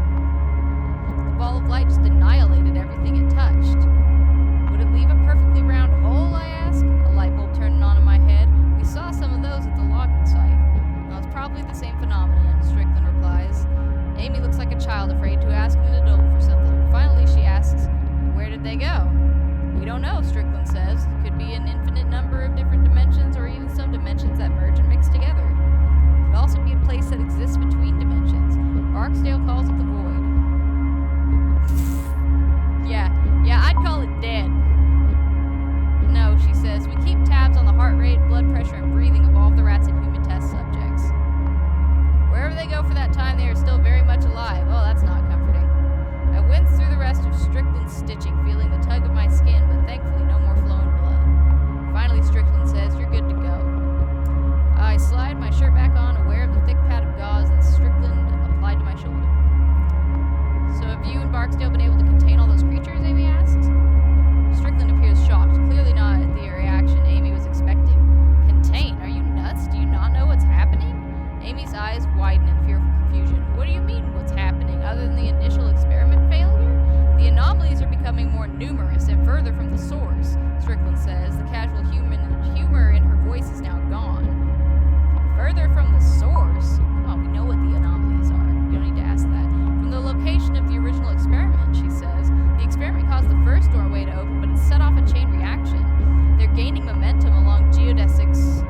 The ball of light just annihilated everything it touched. Would it leave a perfectly round hole, I ask? A light bulb turning on in my head. We saw some of those at the logging site. Well, it's probably the same phenomenon, Strickland replies. Amy looks like a child afraid to ask an adult for something. Finally, she asks, where did they go? We don't know, Strickland says. It could be an infinite number of different dimensions, or even some dimensions that merge and mix together. It could also be a place that exists between dimensions. Barksdale calls it the void. Yeah, I'd call it dead. No, she says, we keep tabs on the heart rate, blood pressure, and breathing of all of the rats and human test subjects. Wherever they go for that time, they are still very much alive. Oh, that's not comforting. I wince through the rest of Strickland's stitching, feeling the tug of my skin, but thankfully no more flowing blood. Finally, Strickland says, you're good to go. I slide my shirt back on, aware of the thick pad of gauze that Strickland applied to my shoulder. So have you and Barksdale been able to contain all those creatures, Amy asks? Strickland appears shocked, clearly not at the reaction Amy was expecting. Contain? Are you nuts? Do you not know what's happening? Amy's eyes widen in fearful confusion. What do you mean, what's happening, other than the initial experiment failure? The anomalies are becoming more numerous and further from the source, Strickland says. The casual humor in her voice is now gone. Further from the source? Come on, we know what the anomalies are. You don't need to ask that. From the location of the original experiment, she says. The experiment caused the first doorway to open, but it set off a chain reaction. They're gaining momentum along geodesics,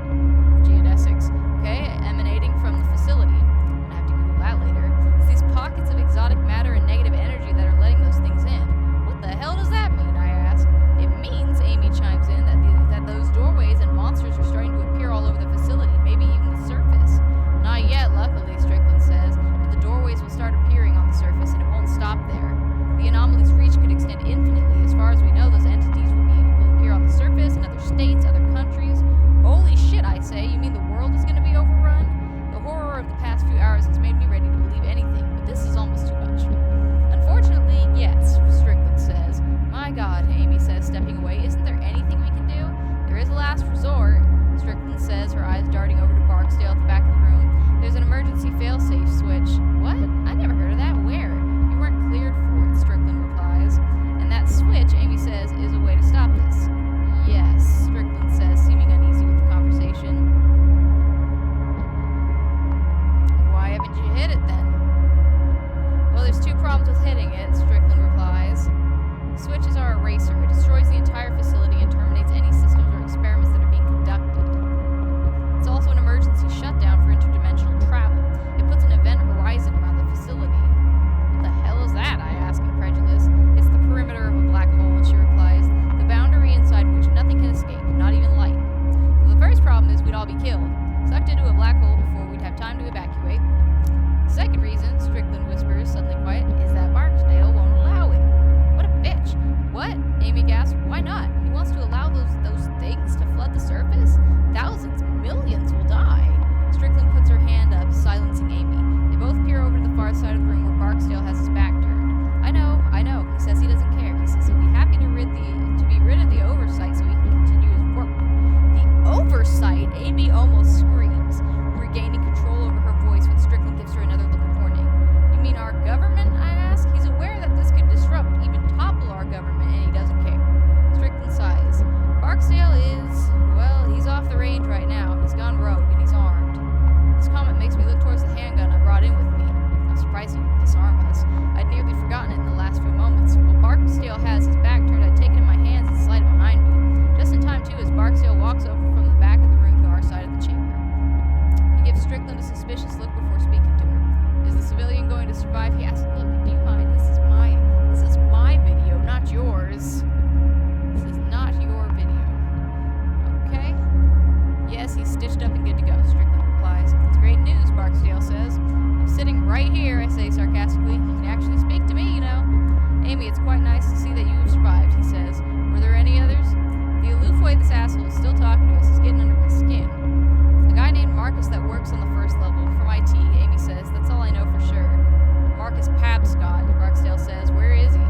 okay, emanating from the facility. I'm gonna have to Google that later. It's these pockets of exotic matter and negative energy that are letting those things in. What the hell does that mean, I ask? It means, Amy chimes in, that those doorways and monsters are starting to appear sucked into a black hole before we'd have time to evacuate. Second reason, Strickland whispers, suddenly quiet, is that Barksdale won't allow it. What a bitch. What? Amy gasps. Why not? He wants to allow those things to flood the surface? Thousands, millions will die. Strickland puts her hand up, silencing Amy. They both peer over to the far side of the room where Barksdale has his back turned. I know. He says he doesn't care. He says he'll be happy to be rid of the oversight so he can continue his work. The oversight? Amy almost screams, regaining control over her voice when Strickland gives her another look of warning. You mean our government? I ask. He's aware that this could disrupt, even topple our government, and he doesn't care. Strickland sighs. Barksdale is, well, he's off the range right now. He's gone rogue and he's armed. This comment makes me look towards the handgun I brought in with me. I'm surprised he didn't disarm us. I'd nearly forgotten it in the last few moments. While Barksdale has his back turned, I'd taken it in my hands and slid it behind me. Just in time, too, as Barksdale walks over from the back of the room to our side of the chamber. He gives Strickland a suspicious look before speaking to her. Is the civilian going to survive? He asks. Look, do you mind? This is my video, not yours. This is not your video. Okay? Yes, he's stitched up and good to go, Strickland replies. It's great news, Barksdale says. I'm sitting right here, I say sarcastically. You can actually speak to me, you know. Amy, it's quite nice to see that you have survived, he says. Were there any others? The aloof way this asshole is still talking to us is getting under my skin. A guy named Marcus that works on the first level, from IT, Amy says. That's all I know for sure. Marcus Pabscott, Barksdale says. Where is he?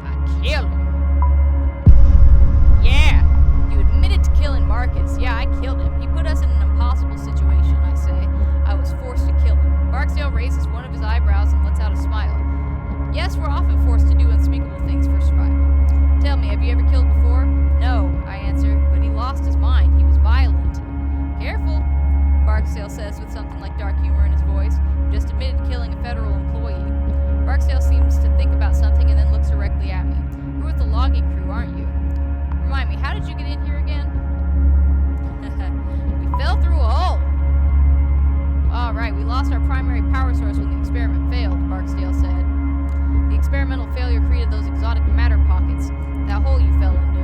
I killed him. Yeah! You admitted to killing Marcus. Yeah, I killed him. He put us in an impossible situation, I say. I was forced to kill him. Barksdale raises one of his eyebrows and lets out a smile. Yes, we're often forced to do unspeakable things for survival. Tell me, have you ever killed before? No, I answer, but he lost his mind. He was violent. Careful, Barksdale says with something like dark humor in his voice. Just admitted to killing a federal employee. Barksdale seems to think about something and then looks directly at me. You're with the logging crew, aren't you? Remind me, how did you get in here again? We fell through a hole. All right, we lost our primary power source when the experiment failed, Barksdale said. The experimental failure created those exotic matter pockets, that hole you fell into.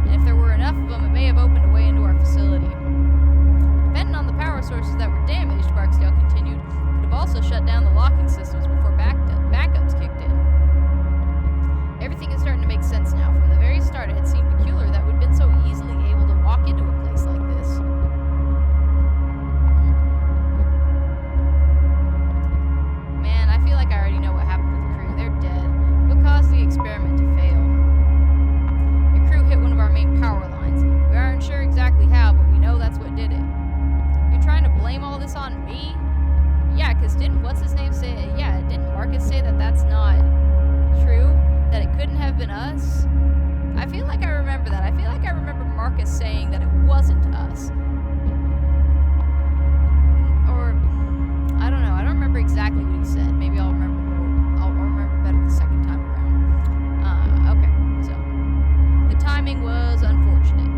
And if there were enough of them, it may have opened a way into our facility. Depending on the power sources that were damaged, Barksdale continued, could have also shut down the locking systems before backups kicked in. Everything is starting to make sense now. From the very start, it had seemed peculiar that we'd been so easily able to walk into a place like this. Man, I feel like I already know what happened to the crew. They're dead. What caused the experiment to fail? Your crew hit one of our main power lines. We aren't sure exactly how, but we know that's what did it. You're trying to blame all this on me? Yeah, because didn't what's-his-name say it? Yeah, didn't Marcus say that that's not true? That it couldn't have been us? I feel like I remember that. I feel like I remember Marcus saying that it wasn't us. Or, I don't know. I don't remember exactly what he said. Maybe I'll remember more. I'll remember better the second time around. Okay, so. The timing was unfortunate,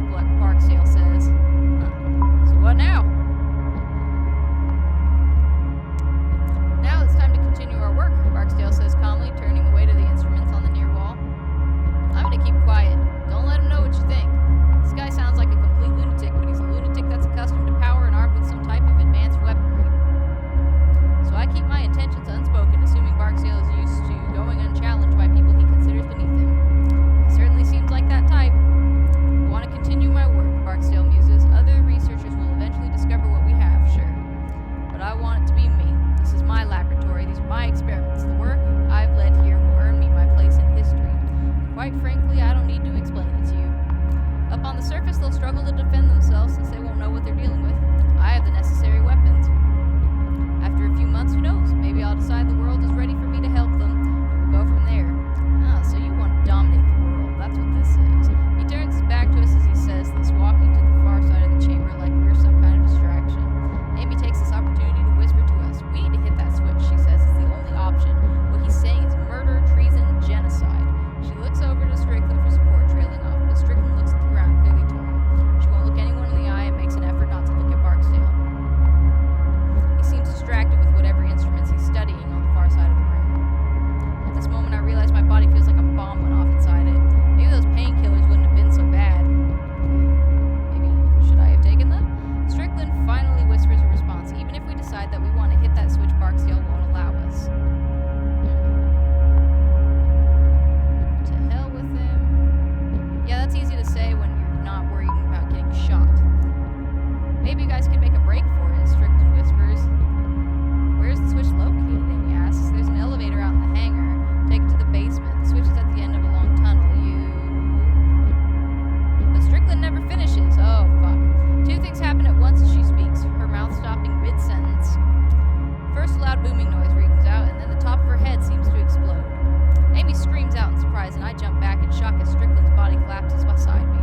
Barksdale says. So what now? Now it's time to continue our work, Barksdale says calmly, turning away to the instruments on the near wall. I'm gonna keep quiet. Don't let him know what you think. This guy sounds like a complete lunatic, but he's a lunatic decide that we want to hit that switch, Barksdale won't allow us. To hell with him. Yeah, that's easy to say when you're not worrying about getting shot. Maybe you guys could make a break for it, Strickland whispers. Where's the switch located? Amy asks. There's an elevator out in the hangar. Take it to the basement. The switch is at the end of a long tunnel. But Strickland never finishes. Oh, fuck. Two things happen at once as she speaks, her mouth stopping mid-sentence. First, a loud booming noise rings out, and then the top of her head seems to explode. Amy screams out in surprise, and I jump back in shock as Strickland's body collapses beside me.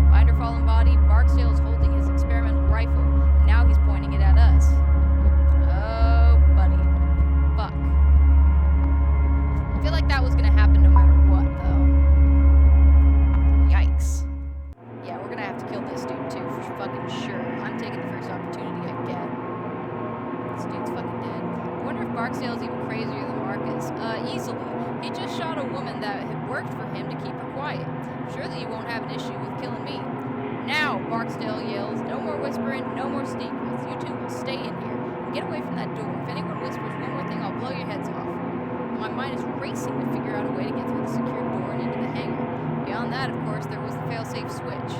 Behind her fallen body, Barksdale is holding his experimental rifle, and now he's pointing it at us. Oh, buddy. Fuck. I feel like that was gonna happen no matter what, though. Yikes. Yeah, we're gonna have to kill this dude, too, for fucking sure. I'm taking the first opportunity I get. This dude's fucking dead. I wonder if Barksdale's even crazier than Marcus. Easily. He just shot a woman that had worked for him to keep her quiet. Surely you won't have an issue with killing me. Now, Barksdale yells, no more whispering, no more secrets. You two will stay in here. And get away from that door. If anyone whispers one more thing, I'll blow your heads off. My mind is racing to figure out a way to get through the secured door and into the hangar. Beyond that, of course, there was the fail-safe switch.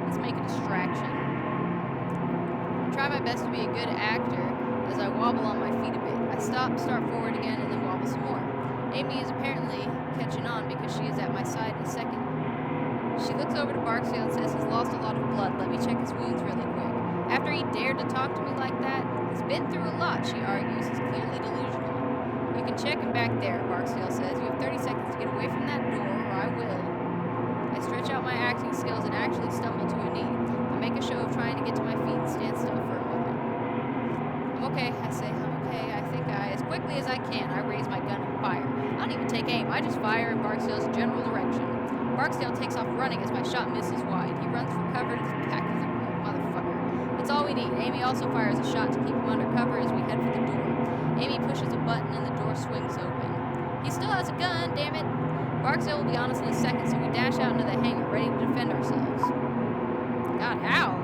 Let's make a distraction. I try my best to be a good actor as I wobble on my feet a bit. I stop, start forward again, and then wobble some more. Amy is apparently catching on because she is at my side in a second. She looks over to Barksdale and says he's lost a lot of blood. Let me check his wounds really quick. After he dared to talk to me like that, he's been through a lot, she argues. He's clearly delusional. You can check him back there, Barksdale says. You have 30 seconds to get away from that door, or I will. I stretch out my acting skills and actually stumble to a knee. I make a show of trying to get to my feet and stand still for a moment. I'm okay, I say. I'm okay. I think as quickly as I can, I raise my gun and fire. I don't even take aim. I just fire in Barksdale's general direction. Barksdale takes off running as my shot misses wide. He runs for cover to the back of the room. Motherfucker. That's all we need. Amy also fires a shot to keep him under cover as we head for the door. Amy pushes a button and the door swings open. He still has a gun, damn it. Barksdale will be on us in a second, so we dash out into the hangar, ready to defend ourselves. God, how?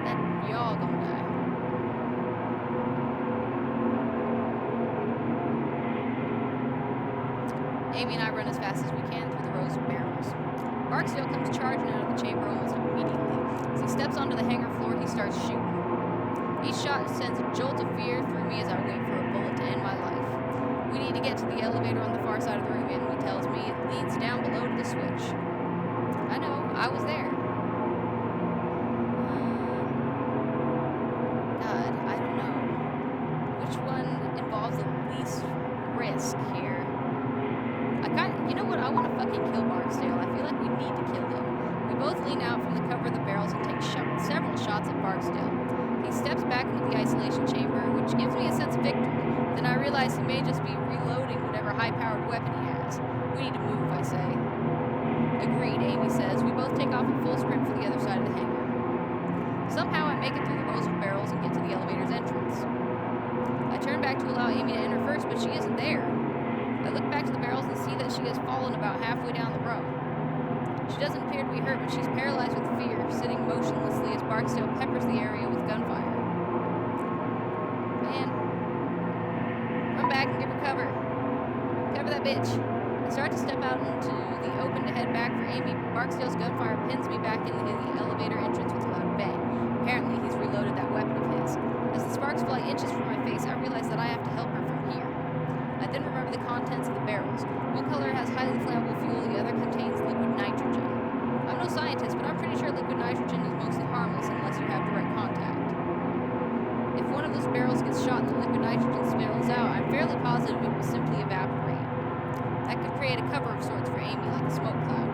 That y'all gonna die. Amy and I run as fast as we can through the rows of barrels. Barksdale comes charging out of the chamber almost immediately. As he steps onto the hangar floor, he starts shooting. Each shot sends a jolt of fear through me as I wait for a bullet to end my life. We need to get to the elevator on the far side of the room, Amy tells me. It leads down below to the switch. I know, I was there. God, I don't know. Which one involves the least risk here? You know what? I want to fucking kill Barksdale. I feel like we need to kill him. We both lean out from the cover of the barrels and take several shots at Barksdale. He steps back into the isolation chamber, which gives me a sense of victory. Then I realize he may just be reloading whatever high-powered weapon he has. We need to move, I say. Agreed, Amy says. We both take off in full sprint for the other side of the hangar. Somehow I make it through the rows of barrels and get to the elevator's entrance. I turn back to allow Amy to enter first, but she isn't there. I look back to the barrels and see that she has fallen about halfway down the row. She doesn't appear to be hurt, but she's paralyzed with fear, sitting motionlessly as Barksdale peppers the area with gunfire. Man. Run back and give her cover. Cover that bitch. I start to step out into the open to head back for Amy. Barksdale's gunfire pins me back into the elevator entrance with a loud bang. Apparently, he's reloaded that weapon of his. As the sparks fly inches from my face, I realize that I have to help her from here. I then remember the contents of the barrels. One color has highly flammable fuel, the other contains liquid nitrogen. I'm no scientist, but I'm pretty sure liquid nitrogen is mostly harmless unless you have direct contact. If one of those barrels gets shot and the liquid nitrogen spills out, I'm fairly positive it will simply evaporate. That could create a cover of sorts for Amy, like a smoke cloud.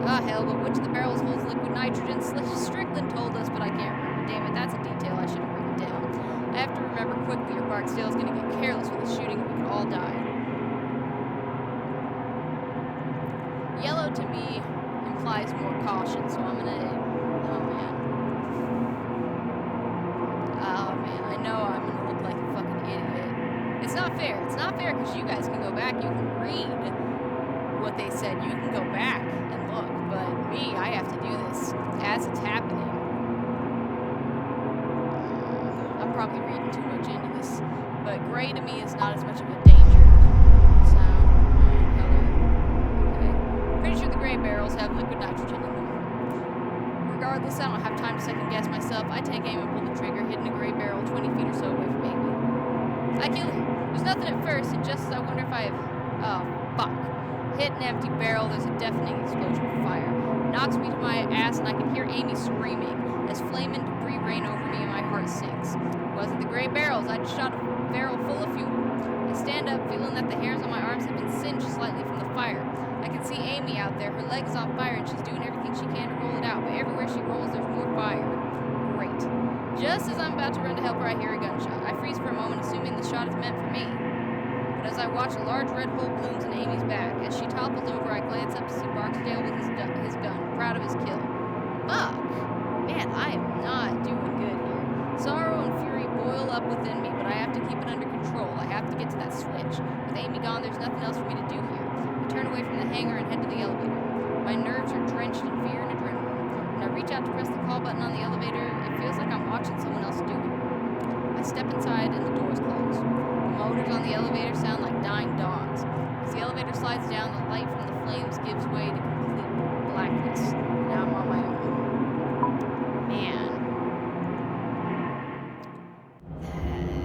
Ah, hell, but which of the barrels holds liquid nitrogen? Strickland told us, but I can't remember. Damn it, that's a detail I should have written down. I have to remember quickly or Barksdale's gonna get careless with the shooting and we could all die. Yellow to me implies more caution, so I'm gonna... Oh man, I know I'm gonna look like a fucking idiot. It's not fair. It's not fair because you guys can go back, you can read what they said, you can go back gray to me is not as much of a danger. Sound, color. Okay. Pretty sure the gray barrels have liquid nitrogen in them. Regardless, I don't have time to second guess myself. I take aim and pull the trigger, hitting the gray barrel 20 feet or so away from Amy. I kill her. There's nothing at first, and just as I wonder if I have... Oh, fuck. Hit an empty barrel, there's a deafening explosion of fire. It knocks me to my ass, and I can hear Amy screaming as flame and debris rain over me and my heart sinks. It wasn't the gray barrels, I just shot a barrel full of fuel. I stand up, feeling that the hairs on my arms have been singed slightly from the fire. I can see Amy out there, her leg is on fire, and she's doing everything she can to roll it out, but everywhere she rolls, there's more fire. Great. Just as I'm about to run to help her, I hear a gunshot. I freeze for a moment, assuming the shot is meant for me. But as I watch, a large red hole blooms in Amy's back. As she topples over, I glance up to see Barksdale with his gun, proud of his kill. Fuck! Man, I am not doing good here. Sorrow and fury boil up within me, but I have to keep it under control. I have to get to that switch. With Amy gone, there's nothing else for me to do here. I turn away from the hangar and head to the elevator. My nerves are drenched in fear and adrenaline. When I reach out to press the call button on the elevator, it feels like I'm watching someone else do it. I step inside and the doors close. The motors on the elevator sound like dying dogs. As the elevator slides down, the light from the flames gives way to complete blackness. Now I'm on my own. Man.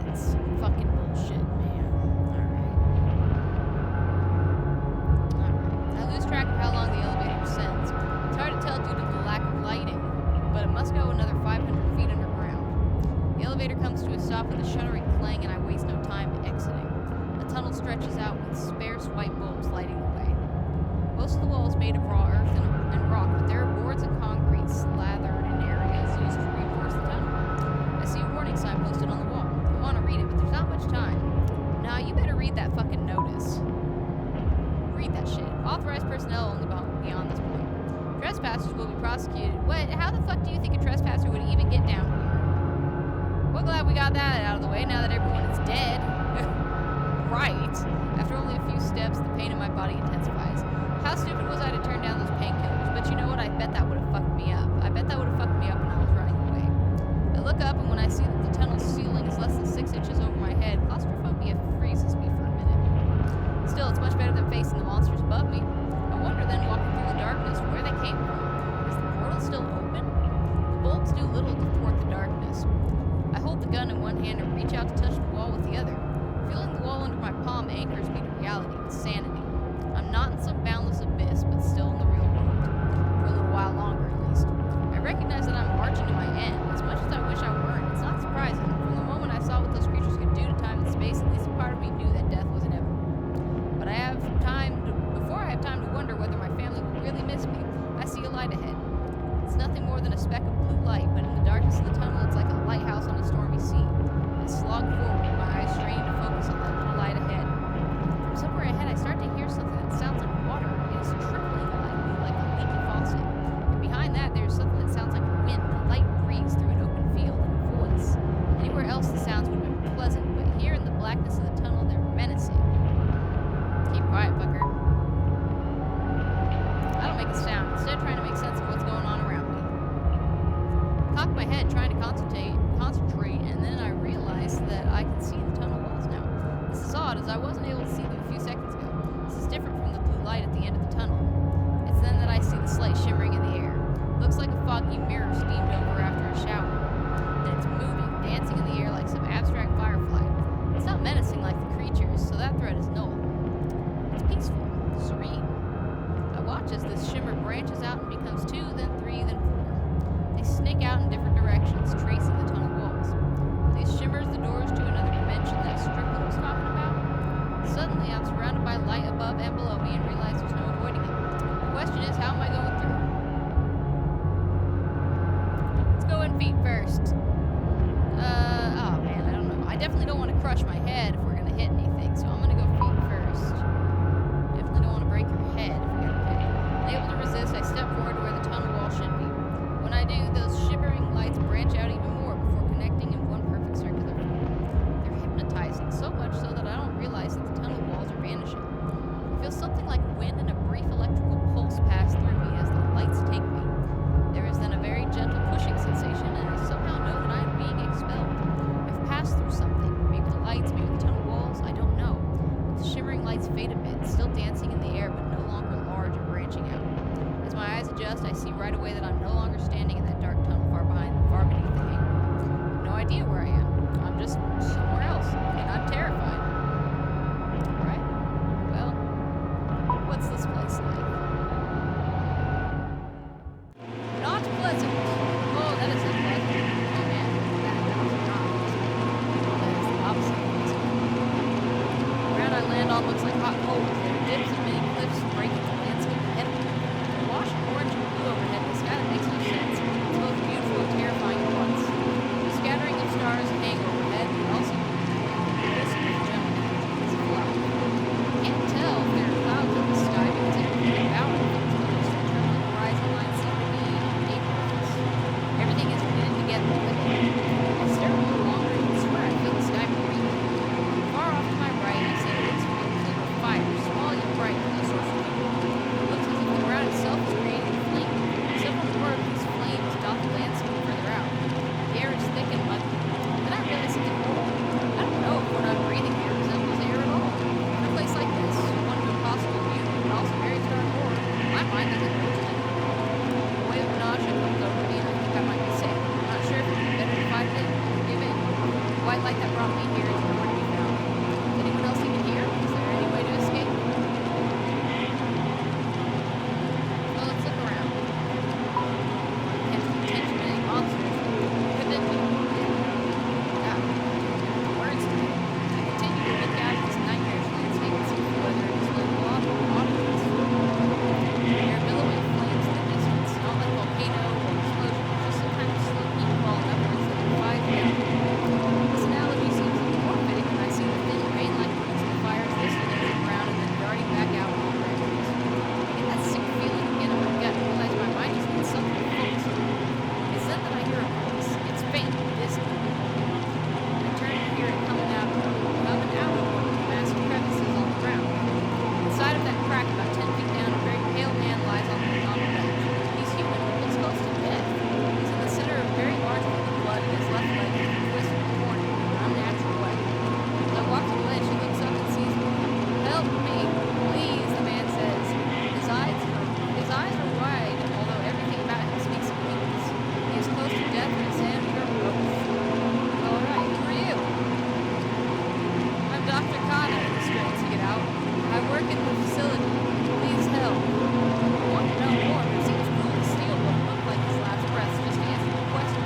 That's fucking bullshit, man. Alright. I lose track of how long the elevator descends. It's hard to tell due to the lack of lighting, but it must go another 500 feet underground. The elevator comes to a stop with a shuddering clang, and I waste no time exiting. The tunnel stretches out with sparse white bulbs lighting the way. Most of the wall is made of raw earth and rock, but there are boards and concrete slathered in areas used to reinforce the tunnel. I see a warning sign posted on the wall. I want to read it, but there's not much time. Nah, you better read that fucking notice. Read that shit. Authorized personnel only beyond this point. Trespassers will be prosecuted. What? How the fuck do you think a trespasser would even get down here? Well, glad we got that out of the way now that everyone is dead. Right. After only a few steps, the pain in my body intensifies. How stupid was I to turn down those painkillers? But you know what? I bet that would have fucked me up. I bet that would have fucked me up when I was running away. I look up, and when I see that the tunnel's ceiling is less than 6 inches over my head, claustrophobia freezes me for a minute. Still, it's much better than facing the monsters above me. I wonder then, walking through the darkness, where they came from. Is the portal still open? The bulbs do little to thwart the darkness. I hold the gun in one hand and reach out to touch the wall with the other. Feeling the wall under my palm anchors me to reality, to sanity. I'm not in some boundless abyss, but still in the real world. For a little while longer, at least. I recognize that I'm marching to my end. As much as I wish I weren't, it's not surprising. From the moment I saw what those creatures could do to time and space, at least a part of me knew that death was inevitable. But before I have time to wonder whether my family will really miss me, I see a light ahead. It's nothing more than a speck of blue light, but in the darkness of the tunnel, it's like a lighthouse on a stormy sea. I slog forward, my eyes strained to focus on that little light ahead. From somewhere ahead, I start to hear something that sounds like water. It is trickling like a leaky faucet. And behind that, there's something that sounds like wind, a light breeze through an open field, and a voice. Anywhere else, the sounds would have been pleasant, but here in the blackness of the tunnel, they're menacing. Keep quiet, fucker. I don't make a sound, instead trying to make sense of what's going on around me. Cock my head, trying to concentrate, and then I realize that I can see the tunnel walls now. This is odd, as I wasn't able to see them a few seconds ago. This is different from the blue light at the end of the tunnel. It's then that I see the slate shimmering in the air. It looks like a foggy mirror steamed over after a shower. And it's moving, dancing in the air like some abstract firefly. It's not menacing like the creatures, so that threat is null. It's peaceful, serene. I watch as this shimmer branches out and becomes 2, then 3, then 4. They snake out in different directions, tracing the tunnel walls. Are these shimmers the doors to another dimension that Strickland was talking about? Suddenly, I'm surrounded by light above and below me and realize there's no avoiding it. The question is, how am I going through? Let's go in feet first. Oh man, I don't know. I definitely don't want to crush my head if we're going to hit anything, so I'm going to go feet first. Definitely don't want to break your head if you're going to hit. Unable to resist, I step forward to where the tunnel wall should be. When I do, those shimmering lights branch out even more before connecting in one perfect circular form. They're hypnotizing, so much so that I don't realize that the tunnel walls are vanishing. I feel something like wind and a brief electrical pulse pass through me as the lights take me. There is then a very gentle pushing sensation, and I somehow know that I am being expelled. I've passed through something. Maybe the lights, maybe the tunnel walls, adjust, I see right away that I'm no longer standing in that dark tunnel far beneath the hangar. No idea where I am. I'm just somewhere else, and I'm terrified. Alright, well, what's this place like? Not pleasant. Oh, that is unpleasant. Oh man, that was not pleasant. That is the opposite of pleasant. The ground I land on looks like hot coals. There are dips and many cliffs breaking the landscape ahead of me. The wash of orange and blue overhead in the sky that makes no sense. It's both beautiful and terrifying at once. The scattering of stars hang overhead, but also listen to the general energy is alive. I can't tell if there are clouds in the sky because everything about it feels close. The trembling horizon lines seem to be amorphous. Everything is knitted together with it. I stare a little longer and swear I feel the sky breathe. Far off to my right, I see a mixed field of fire, small yet bright with no source of heat. It looks as if the ground itself is creating a flame. Several more of these flames dot the landscape further out. The air is thick and muggy. Then I realize something more. I don't know if what I'm breathing here resembles air at all. In a place like this, one of impossible beauty, but also very stark horror, my mind doesn't know what to do. A wave of nausea comes over me and I think I might be sick. I'm not sure if it would be better to fight it or give in. The white light that brought me here is nowhere to be found. Is anyone else even here? Is there any way to escape? Well, let's look around. Attention to any monsters. Could it be? God, words to me. I continue to look out at this nightmarish landscape and see whether it is like audience. There are billowing flames in the distance, not like volcano or explosion, but just some kind of slow heat falling upwards that defies reality. This analogy seems even more fitting when I see the thin rain-like roots of the fires listening into the ground and then darting back out on the branches. I get that sick feeling again in my gut and realize my mind just needs something to focus on. It's then that I hear a voice. It's faint and distant. I turn to hear it coming out of one of the massive crevices on the ground. Inside of that crack, about 10 feet down, a very pale man lies on the ledge. He's human, but looks close to death. He's in the center of a very large pool of blood, and his left leg is twisted and torn in an unnatural way. As I walk to the ledge, he looks up and sees me. "Help me, please," the man says. His eyes are wide, although everything about him speaks of weakness. He is close to death, and his hands are broken. "All right, who are you?" "I'm Dr. Kana," he strains to get out. "I work in the facility. Please help." I want to know more, but it seems cruel to steal what looked like his last breath just to answer the question.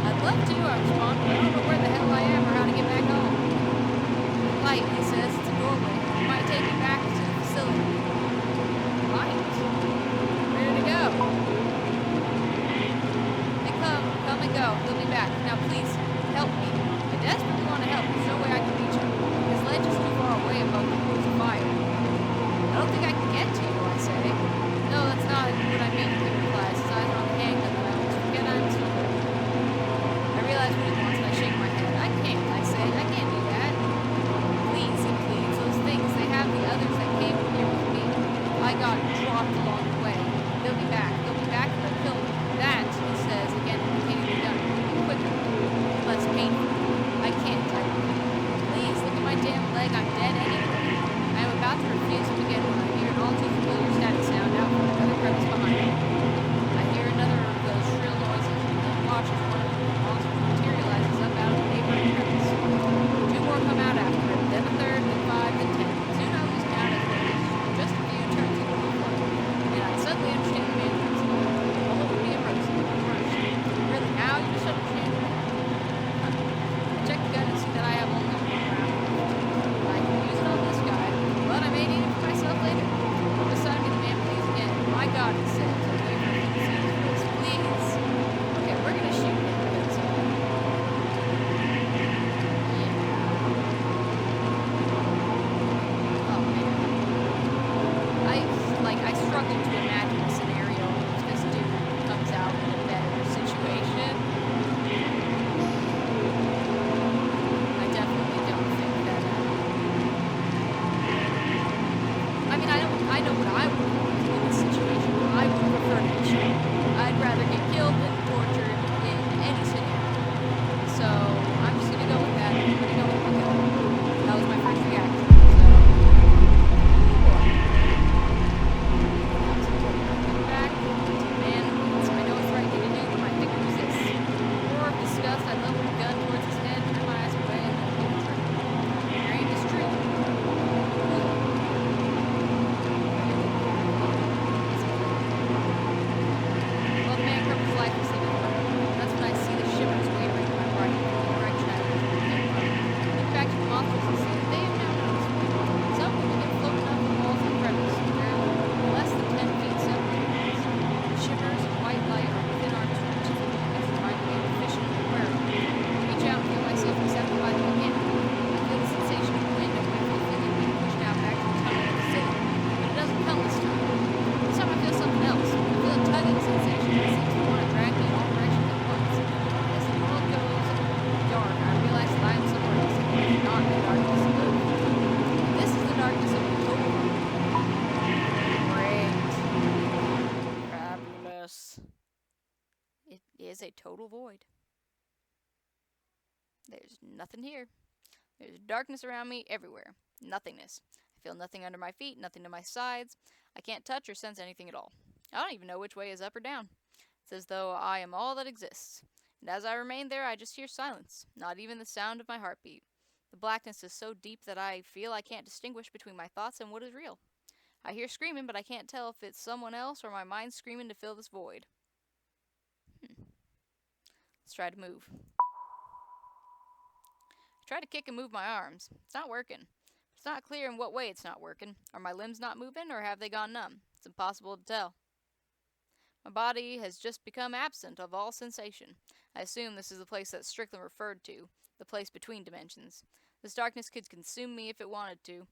"I'd love to," I respond, "but I don't know where the hell I am or how to get back home." "Light," he says. "It's a doorway. It might take you back to the facility." "Light? Where to go?" "They come and go. He'll be back. Now please, help me. I desperately want to help. There's no way I can reach him. His ledge is too far away above the pools of fire." "I don't think I can get to you," I say. "No, that's not what I mean," he replies. His eyes are on the handgun, and I almost forget I'm still there. I realize what he wants, and I shake my head. "I can't," I say. "I can't do that." "Please," he pleads. "Those things, they have the others that came here with me. I got dropped along the way. They'll be back. They'll be back and they'll kill me." "That," he says, again indicating the gun. "Quicker. Less painful." "I can't," I repeat. "Please, look at my damn leg. I'm dead anyway." I am about to refuse him again when I hear an all too familiar static sound out from another crevice behind me. I hear another of those shrill noises, and then watch as one of the monsters materializes up out of the neighboring crevice. Two more come out after it, then a third, then 5, then 10. Soon I lose count as there is just a few turns into the flood, and I suddenly understand the man's reason. All over me a roast. Really, now you just understand that? I check the gun and see that I have only one round. I can use it on this guy, but I may need it for myself later. Beside me, the man pleads again. "My God," he says. I wait for him to see his voice. "Please." Okay, we're gonna shoot him because, yeah. Oh man. I struggle to imagine a scenario in which this dude comes out in a better situation. I definitely don't think that. I mean, I know what I would want in this situation. I would prefer to be shot. I'd rather get killed than tortured in any scenario. So I'm just gonna go with that. I'm gonna go with my gut. That was my first reaction. So, oh boy. Coming back. is a total void. There's nothing here. There's darkness around me everywhere. Nothingness. I feel nothing under my feet, nothing to my sides. I can't touch or sense anything at all. I don't even know which way is up or down. It's as though I am all that exists. And as I remain there, I just hear silence, not even the sound of my heartbeat. The blackness is so deep that I feel I can't distinguish between my thoughts and what is real. I hear screaming, but I can't tell if it's someone else or my mind screaming to fill this void. Let's try to move. I try to kick and move my arms. It's not working. It's not clear in what way it's not working. Are my limbs not moving, or have they gone numb? It's impossible to tell. My body has just become absent of all sensation. I assume this is the place that Strickland referred to, the place between dimensions. This darkness could consume me if it wanted to.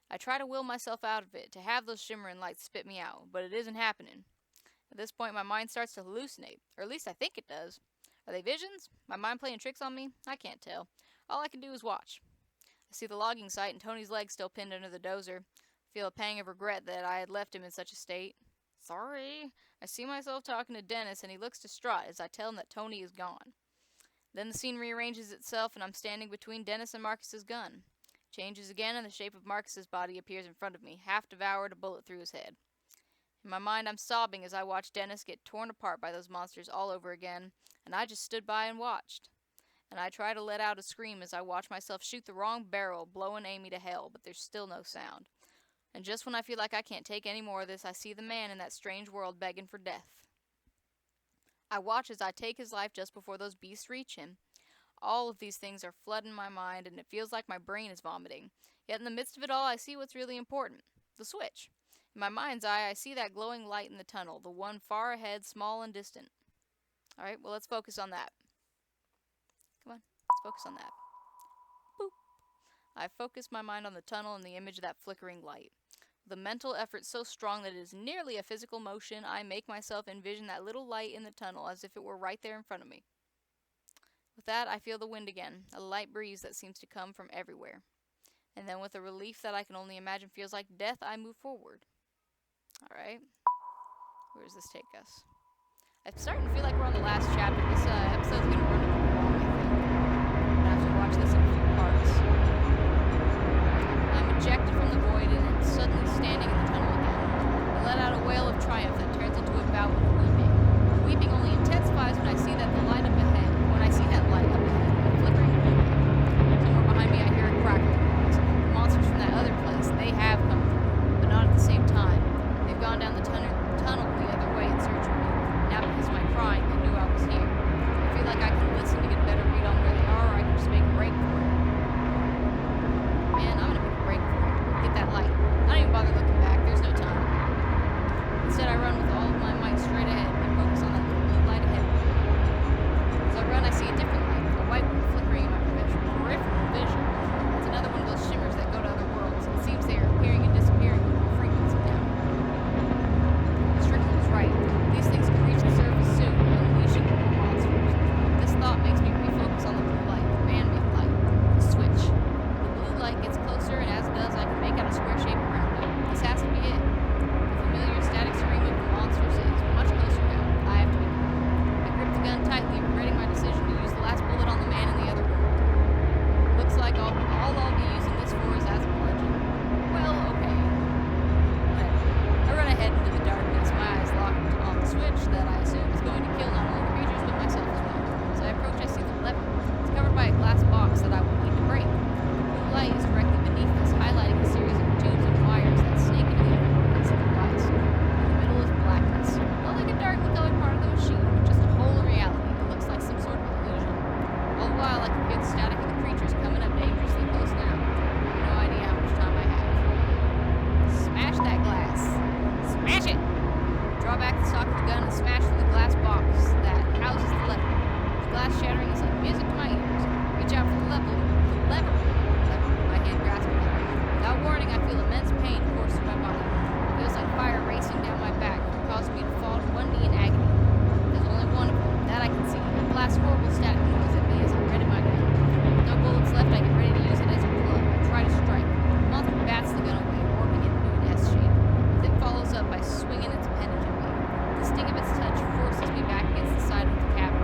I try to will myself out of it, to have those shimmering lights spit me out, but it isn't happening. At this point, my mind starts to hallucinate, or at least I think it does. Are they visions? My mind playing tricks on me? I can't tell. All I can do is watch. I see the logging site and Tony's leg still pinned under the dozer. I feel a pang of regret that I had left him in such a state. Sorry. I see myself talking to Dennis, and he looks distraught as I tell him that Tony is gone. Then the scene rearranges itself, and I'm standing between Dennis and Marcus's gun. It changes again, and the shape of Marcus's body appears in front of me, half devoured, a bullet through his head. In my mind, I'm sobbing as I watch Dennis get torn apart by those monsters all over again, and I just stood by and watched. And I try to let out a scream as I watch myself shoot the wrong barrel, blowing Amy to hell, but there's still no sound. And just when I feel like I can't take any more of this, I see the man in that strange world begging for death. I watch as I take his life just before those beasts reach him. All of these things are flooding my mind, and it feels like my brain is vomiting. Yet in the midst of it all, I see what's really important. The switch. In my mind's eye, I see that glowing light in the tunnel, the one far ahead, small and distant. Alright, well, let's focus on that. Come on, let's focus on that. Boop. I focus my mind on the tunnel and the image of that flickering light. With a mental effort so strong that it is nearly a physical motion, I make myself envision that little light in the tunnel as if it were right there in front of me. With that, I feel the wind again, a light breeze that seems to come from everywhere. And then with a relief that I can only imagine feels like death, I move forward. Alright. Where does this take us? I'm starting to feel like we're on the last chapter. This episode's going to run a little long, I think. I'm going to have to watch this in a few parts. I'm ejected from the void and am suddenly standing in the tunnel again. I let out a wail of triumph that turns into a bout of weeping. The weeping only intensifies when I see that the light up ahead. When I see that light up ahead, a flickering blue light. Somewhere behind me I hear a crackling noise. The monsters from that other place, they have come through, but not at the same time. They've gone down the tunnel the other way in search of me. Now because of my crying, they knew I was here. I feel like I can listen to get a better read on where they are, or I can just make a break for it. Man, I'm gonna make a break for it. Get that light. I don't even bother looking back. There's no time. Instead, I run with all of my might straight ahead and focus on that little blue light ahead. As I run, I see a different light, a white one flickering in my peripheral vision. It's another one of those shimmers that go to other worlds. It seems they are appearing and disappearing with more frequency now. Strickland was right. These things can reach the surface soon, unleashing more monsters. This thought makes me refocus on the blue light, the man-made light, the switch. The blue light gets closer, and as it does, I can make out a square shape around it. This has to be it. The familiar static scream of the monsters is much closer now. I have to be quick. I grip the gun tightly, regretting my decision to use the last bullet on the man in the other world. Looks like all I'll be using this for is as a bludgeon. Well, okay. Whatever. I run ahead into the darkness, my eyes locked on the switch that I assume is going to kill not only the creatures but myself as well. As I approach, I see the lever. It's covered by a glass box that I will need to break. The blue light is directly beneath us, highlighting a series of tubes and wires that snake into the other parts of the device. In the middle is blackness. Not like a darkly colored part of the machine, but just a hole in reality that looks like some sort of illusion. All the while, I can hear the static of the creatures coming up dangerously close now. I have no idea how much time I have. Smash that glass. Smash it! Draw back the stock of the gun and smash through the glass box that houses the lever. The glass shattering is like music to my ears. Reach out for the lever. My hand grasping it. Without warning, I feel immense pain course through my body. It feels like fire racing down my back, causing me to fall to one knee in agony. There's only one of them, that I can see. It blasts horrible static noise at me as I ready my gun. With no bullets left, I get ready to use it as a club. I try to strike. The monster bats the gun away, warping it into an S shape. It then follows up by swinging its appendage at me. The sting of its touch forces me back against the side of the cavern.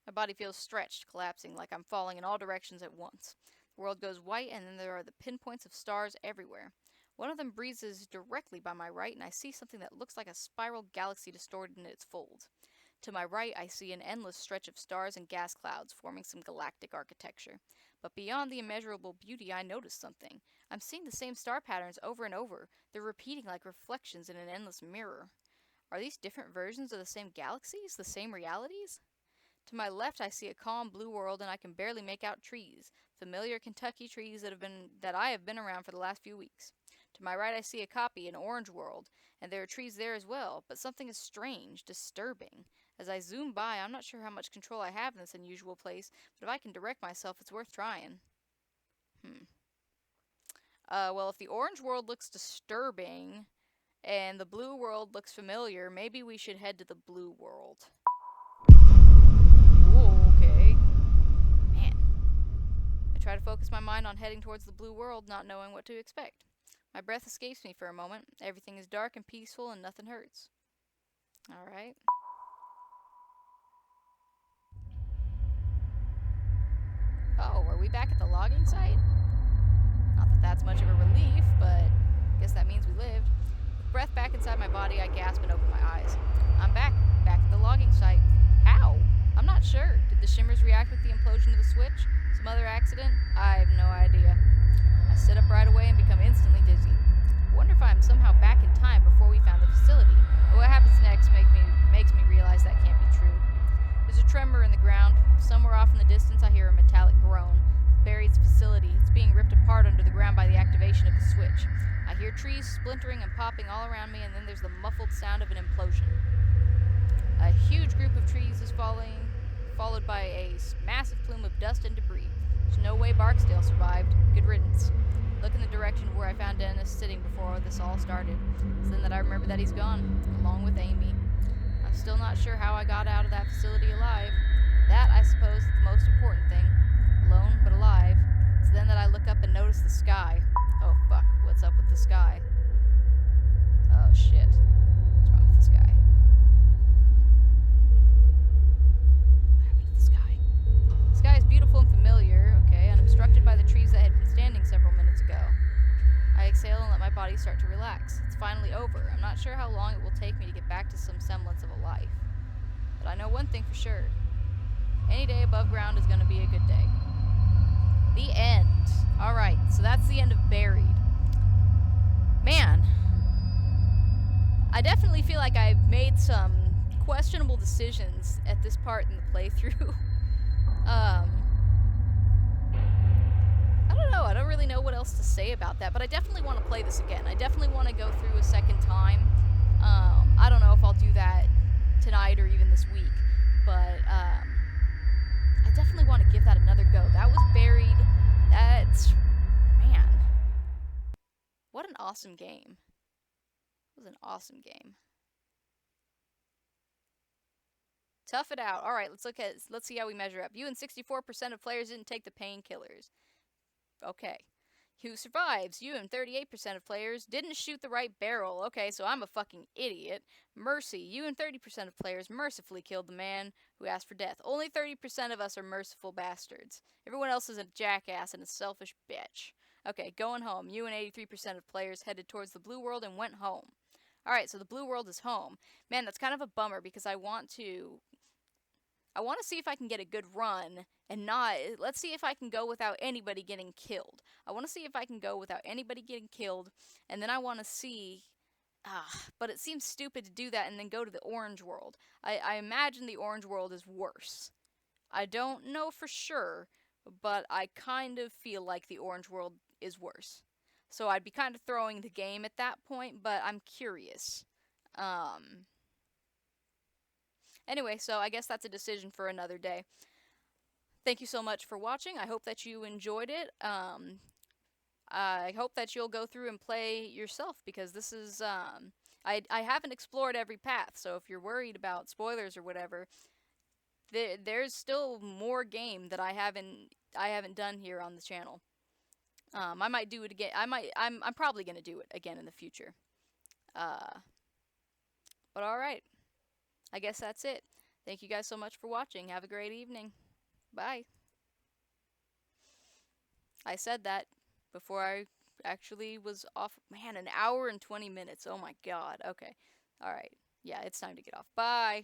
My body feels stretched, collapsing, like I'm falling in all directions at once. The world goes white, and then there are the pinpoints of stars everywhere. One of them breezes directly by my right, and I see something that looks like a spiral galaxy distorted in its folds. To my right, I see an endless stretch of stars and gas clouds forming some galactic architecture. But beyond the immeasurable beauty, I notice something. I'm seeing the same star patterns over and over. They're repeating like reflections in an endless mirror. Are these different versions of the same galaxies? The same realities? To my left, I see a calm blue world, and I can barely make out trees, familiar Kentucky trees that I have been around for the last few weeks. To my right, I see a copy, an orange world, and there are trees there as well, but something is strange, disturbing. As I zoom by, I'm not sure how much control I have in this unusual place, but if I can direct myself, it's worth trying. Well, if the orange world looks disturbing and the blue world looks familiar, maybe we should head to the blue world. Ooh, okay. Man. I try to focus my mind on heading towards the blue world, not knowing what to expect. My breath escapes me for a moment. Everything is dark and peaceful, and nothing hurts. Alright. Oh, are we back at the logging site? Not that that's much of a relief, but I guess that means we lived. With breath back inside my body, I gasp and open my eyes. I'm back at the logging site. How? I'm not sure. Did the shimmers react with the implosion of the switch? Some other accident? I have no idea. I sit up right away and become instantly dizzy. I wonder if I'm somehow back in time before we found the facility. But what happens next makes me realize that can't be true. There's a tremor in the ground. Somewhere off in the distance, I hear a metallic groan. Buried facility. It's being ripped apart under the ground by the activation of the switch. I hear trees splintering and popping all around me, and then there's the muffled sound of an implosion. A huge group of trees is falling, followed by a massive plume of dust and debris. There's no way Barksdale survived. Good riddance. Look in the direction where I found Dennis sitting before this all started. It's then that I remember that he's gone, along with Amy. I'm still not sure how I got out of that facility alive. That, I suppose, is the most important thing. Alone, but alive. It's then that I look up and notice the sky. Oh, fuck. What's up with the sky? Oh, shit. What's wrong with the sky? What happened to the sky? The sky is beautiful and familiar, okay, unobstructed by the trees that had been standing several minutes ago. I exhale and let my body start to relax. It's finally over. I'm not sure how long it will take me to get back to some semblance of a life. But I know one thing for sure. Any day above ground is going to be a good day. The end. Alright, so that's the end of Buried. Man. I definitely feel like I've made some questionable decisions at this part in the playthrough. I don't know. I don't really know what else to say about that, but I definitely want to play this again. I definitely want to go through a second time. I don't know if I'll do that tonight or even this week, but I definitely want to give that another go. That was Buried. That's... man. What an awesome game. It was an awesome game. Tough it out. Alright, let's see how we measure up. You and 64% of players didn't take the painkillers. Okay. Who survives? You and 38% of players didn't shoot the right barrel. Okay, so I'm a fucking idiot. Mercy. You and 30% of players mercifully killed the man who asked for death. Only 30% of us are merciful bastards. Everyone else is a jackass and a selfish bitch. Okay, going home. You and 83% of players headed towards the blue world and went home. Alright, so the blue world is home. Man, that's kind of a bummer because I want to see if I can get a good run and not... let's see if I can go without anybody getting killed. I want to see if I can go without anybody getting killed, and then I want to see... but it seems stupid to do that and then go to the orange world. I imagine the orange world is worse. I don't know for sure, but I kind of feel like the orange world is worse. So I'd be kind of throwing the game at that point, but I'm curious. Anyway, so I guess that's a decision for another day. Thank you so much for watching. I hope that you enjoyed it. I hope that you'll go through and play yourself, because this is, I haven't explored every path, so if you're worried about spoilers or whatever, there's still more game that I haven't done here on the channel. I might do it again. I'm probably gonna do it again in the future. But alright. I guess that's it. Thank you guys so much for watching. Have a great evening. Bye. I said that before I actually was off. Man, an hour and 20 minutes. Oh my god. Okay. Alright. Yeah, it's time to get off. Bye.